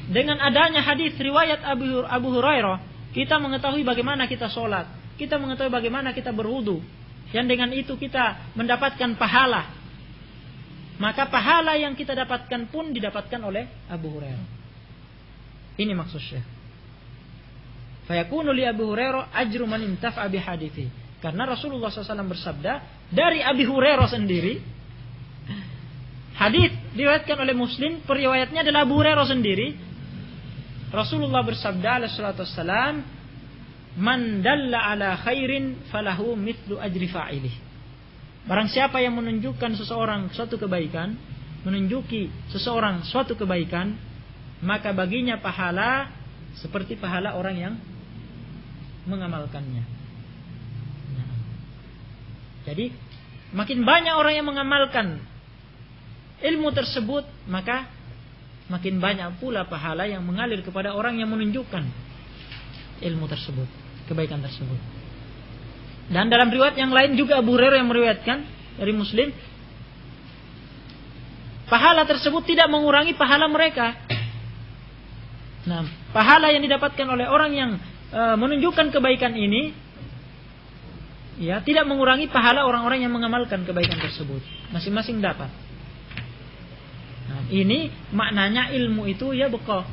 Dengan adanya hadis riwayat Abu Hurairah, kita mengetahui bagaimana kita sholat, kita mengetahui bagaimana kita berwudu, yang dengan itu kita mendapatkan pahala. Maka pahala yang kita dapatkan pun didapatkan oleh Abu Hurairah. Ini maksud Syekh. Fayakunu li Abu Hurairah ajru man intafa'a bi hadithi. Karena Rasulullah SAW bersabda dari Abu Hurairah sendiri. Hadis diriwayatkan oleh Muslim, periwayatnya adalah Abu Hurairah sendiri. Rasulullah bersabda alaihi salatu wassalam, man dalla ala khairin falahu mithlu ajri fa'ilih. Barang siapa yang menunjukkan seseorang suatu kebaikan, menunjuki seseorang suatu kebaikan, maka baginya pahala seperti pahala orang yang mengamalkannya. Nah, jadi makin banyak orang yang mengamalkan ilmu tersebut, maka makin banyak pula pahala yang mengalir kepada orang yang menunjukkan ilmu tersebut, kebaikan tersebut. Dan dalam riwayat yang lain juga Abu Hurairah yang meriwayatkan dari Muslim, pahala tersebut tidak mengurangi pahala mereka. Nah, pahala yang didapatkan oleh orang yang menunjukkan kebaikan ini, ya, tidak mengurangi pahala orang-orang yang mengamalkan kebaikan tersebut. Masing-masing dapat. Nah, ini maknanya ilmu itu ya beqa.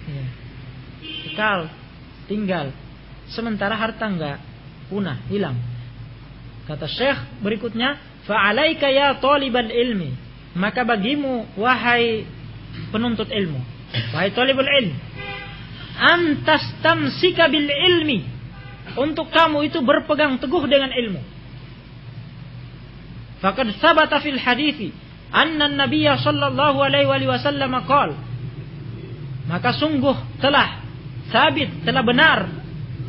Ya. Kekal, tinggal. Sementara harta enggak, punah, hilang. Kata Syekh berikutnya, fa'alaika ya talibal ilmi, maka bagimu wahai penuntut ilmu, wahai talibul ilm, antastamsika bil ilmi, untuk kamu itu berpegang teguh dengan ilmu. Faqad thabata fil hadithi anna an-nabiyya sallallahu alaihi wasallam qala, maka sungguh telah sabit, telah benar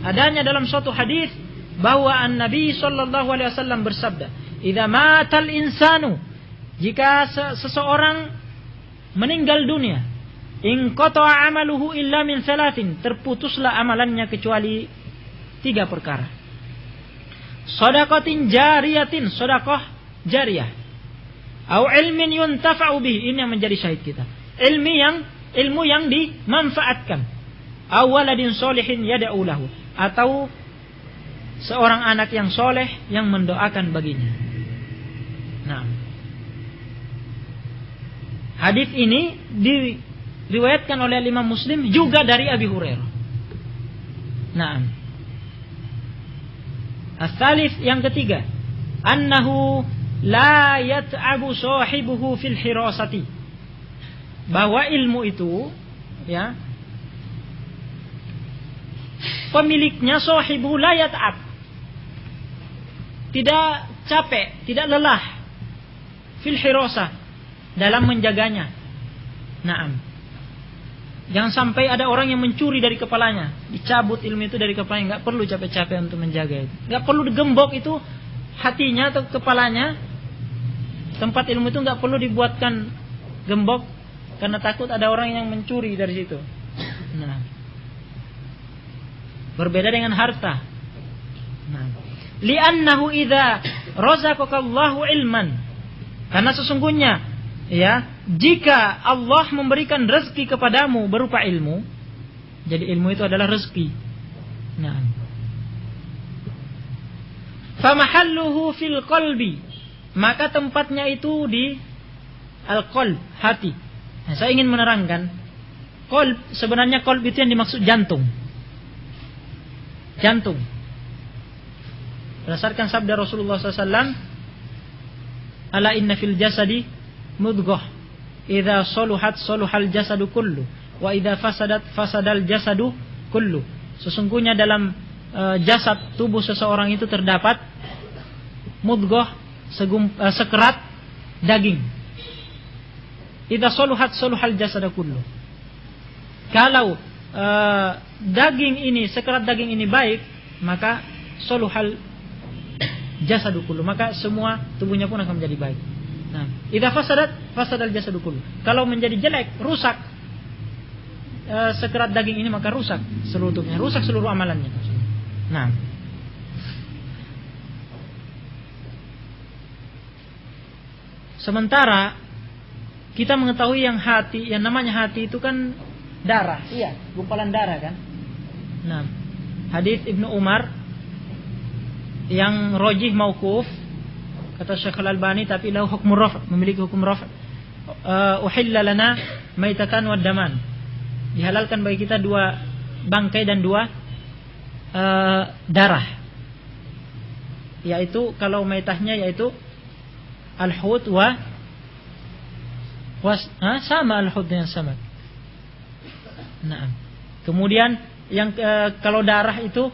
adanya dalam suatu hadis bahwa an-Nabi sallallahu alaihi wasallam bersabda, "Idza matal insanu," jika seseorang meninggal dunia, "in qata'a amaluhu illa min salatin," terputuslah amalannya kecuali 3 perkara. Shadaqatin jariyatin, sedekah jariyah. Au ilmin yuntafa'u bihi, ini yang menjadi syahid kita. Ilmu yang dimanfaatkan. Aw waladin sholihin yad'u lahu, atau seorang anak yang soleh yang mendoakan baginya. Nah, hadis ini diriwayatkan oleh Imam Muslim juga dari Abi Hurairah. Nah, as-salif yang ketiga, annahu la yat'abu sahibuhu fil hirasati, bahwa ilmu itu, ya, pemiliknya sahibu la yat'ab, tidak capek, tidak lelah, fil hirasah, dalam menjaganya. Naam. Jangan sampai ada orang yang mencuri dari kepalanya, dicabut ilmu itu dari kepalanya, enggak perlu capek-capek untuk menjaga itu. Enggak perlu digembok itu hatinya atau kepalanya. Tempat ilmu itu enggak perlu dibuatkan gembok karena takut ada orang yang mencuri dari situ. Nah. Berbeda dengan harta. Nah. Li'annahu idza razaqakallahu ilman. Karena sesungguhnya ya, jika Allah memberikan rezeki kepadamu berupa ilmu, jadi ilmu itu adalah rezeki. Nah. Famahalluhu fil qalbi. Maka tempatnya itu di al-qalb, hati. Nah, saya ingin menerangkan, qalb, sebenarnya qalb itu yang dimaksud jantung. Jantung. Berdasarkan sabda Rasulullah SAW, ala inna fil jasadi mudghah, idza saluhat saluhal jasadu kullu, wa idza fasadat fasadal jasadu kullu. Sesungguhnya dalam jasad tubuh seseorang itu terdapat mudghah, sekerat daging. Idza saluhat saluhal jasadu kullu. Kalau daging ini, sekerat daging ini baik, maka saluhal jasadu kullu, maka semua tubuhnya pun akan menjadi baik. Nah, idza fasadat fasadal jasadu kullu. Kalau menjadi jelek, rusak sekerat daging ini, maka rusak seluruh tubuhnya, rusak seluruh amalannya. Nah, sementara kita mengetahui yang hati, yang namanya hati itu kan darah, iya, gumpalan darah kan. Nah, hadis Ibnu Umar yang rajih mauquf, kata Syekh Al-Albani, tapi lahu hukm raf', memiliki hukum raf'. Uhilla lana maitatan wa daman. Dihalalkan bagi kita dua bangkai dan dua darah. Yaitu kalau maitahnya yaitu al-hut sama al-hut dengan sama. Nah, kemudian yang kalau darah itu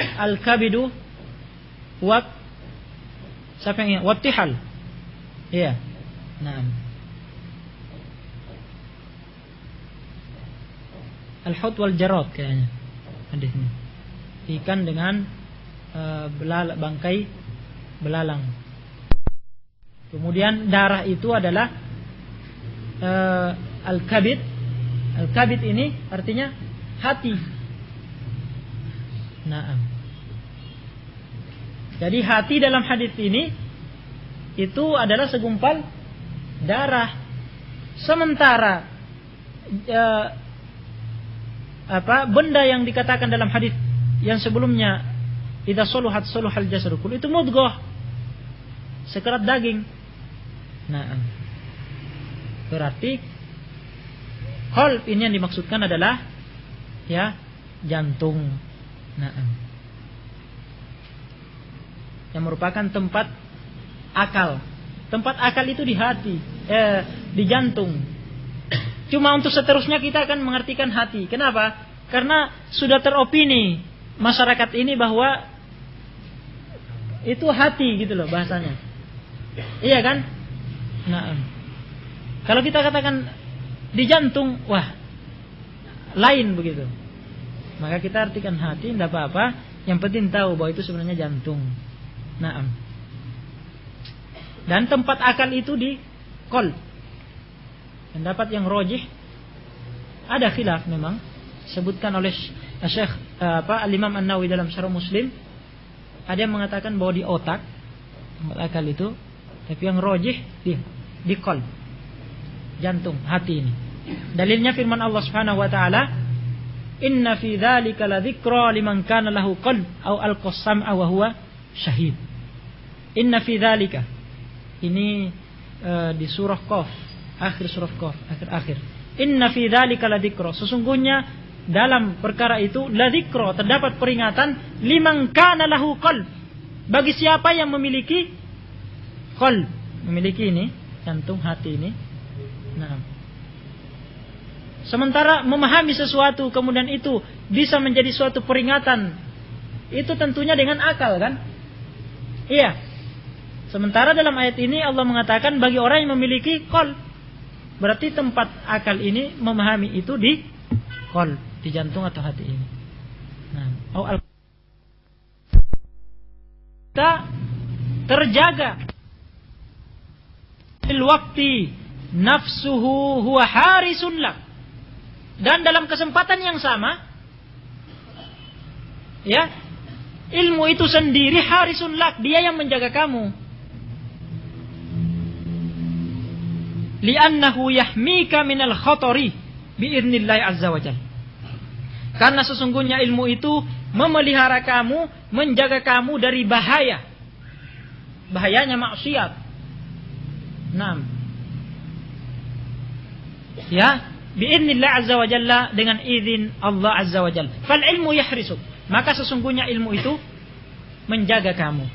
al-kabidu wa siapa yang wattihal. Iya. Nah. Al-hut wal jarad kayaknya hadisnya. Ikan dengan bangkai belalang. Kemudian darah itu adalah al-kabid. Al-kabid ini artinya hati. Nah. Jadi hati dalam hadis ini itu adalah segumpal darah. Sementara benda yang dikatakan dalam hadis yang sebelumnya, idza saluhat saluhal jasadu kullu, itu mudghah, sekerat daging. Nah, berarti qalb ini yang dimaksudkan adalah ya jantung. Nah, yang merupakan tempat akal. Tempat akal itu di hati, di jantung. Cuma untuk seterusnya kita akan mengartikan hati. Kenapa? Karena sudah teropini masyarakat ini bahwa itu hati gitu loh bahasanya. Iya kan? Nah, kalau kita katakan di jantung, wah, lain begitu. Maka kita artikan hati, tidak apa-apa. Yang penting tahu bahwa itu sebenarnya jantung. Nah, dan tempat akal itu di qalb. Pendapat yang rajih ada khilaf memang, sebutkan oleh Syekh Al-Imam An-Nawawi dalam Syarah Muslim. Ada yang mengatakan bahwa di otak tempat akal itu, tapi yang rajih di qalb, jantung, hati ini. Dalilnya firman Allah Subhanahu wa taala, "Inna fi dzalika ladzikra liman kana lahu qalb aw alqa sam'a wa huwa syahid." Inna fi dzalika. Ini di surah Qaf, akhir surah Qaf, akhir. Inna fi dzalika ladzikra. Sesungguhnya dalam perkara itu ladzikra, terdapat peringatan liman kana lahu qalb, bagi siapa yang memiliki qalb, memiliki ini jantung, hati ini. Nah, sementara memahami sesuatu kemudian itu bisa menjadi suatu peringatan, itu tentunya dengan akal kan? Iya. Sementara dalam ayat ini Allah mengatakan bagi orang yang memiliki qalb. Berarti tempat akal ini memahami itu di qalb, di jantung atau hati ini. Nah, kita terjaga fil waqti nafsuhu huwa harisun lak. Dan dalam kesempatan yang sama, ya, ilmu itu sendiri harisun lak, dia yang menjaga kamu. Li'annahu yahmika minal khatari bi'idnillahi azza wa jalla. Karena sesungguhnya ilmu itu memelihara kamu, menjaga kamu dari bahaya. Bahayanya maksiat. Nah, ya, bi'idnillahi azza wa jalla, dengan izin Allah azza wa jalla. Fal ilmu yahrisuk. Maka sesungguhnya ilmu itu menjaga kamu.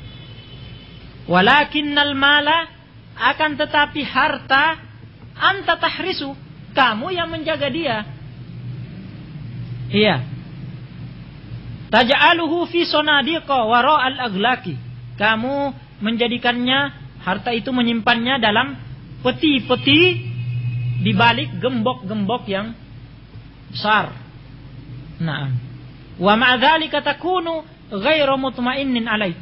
Walakinnal mala, akan tetapi harta, anta tahrisu, kamu yang menjaga dia. Iya. Taj'aluhu fi sonadiqa wara'al aglaki. Kamu menjadikannya, harta itu menyimpannya dalam peti-peti di balik gembok-gembok yang besar. Nah, wa ma'dzalika takunu ghairu mutmainnin alaih.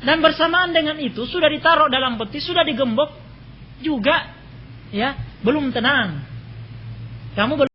Dan bersamaan dengan itu sudah ditaruh dalam peti, sudah digembok juga, ya, belum tenang. Kamu belum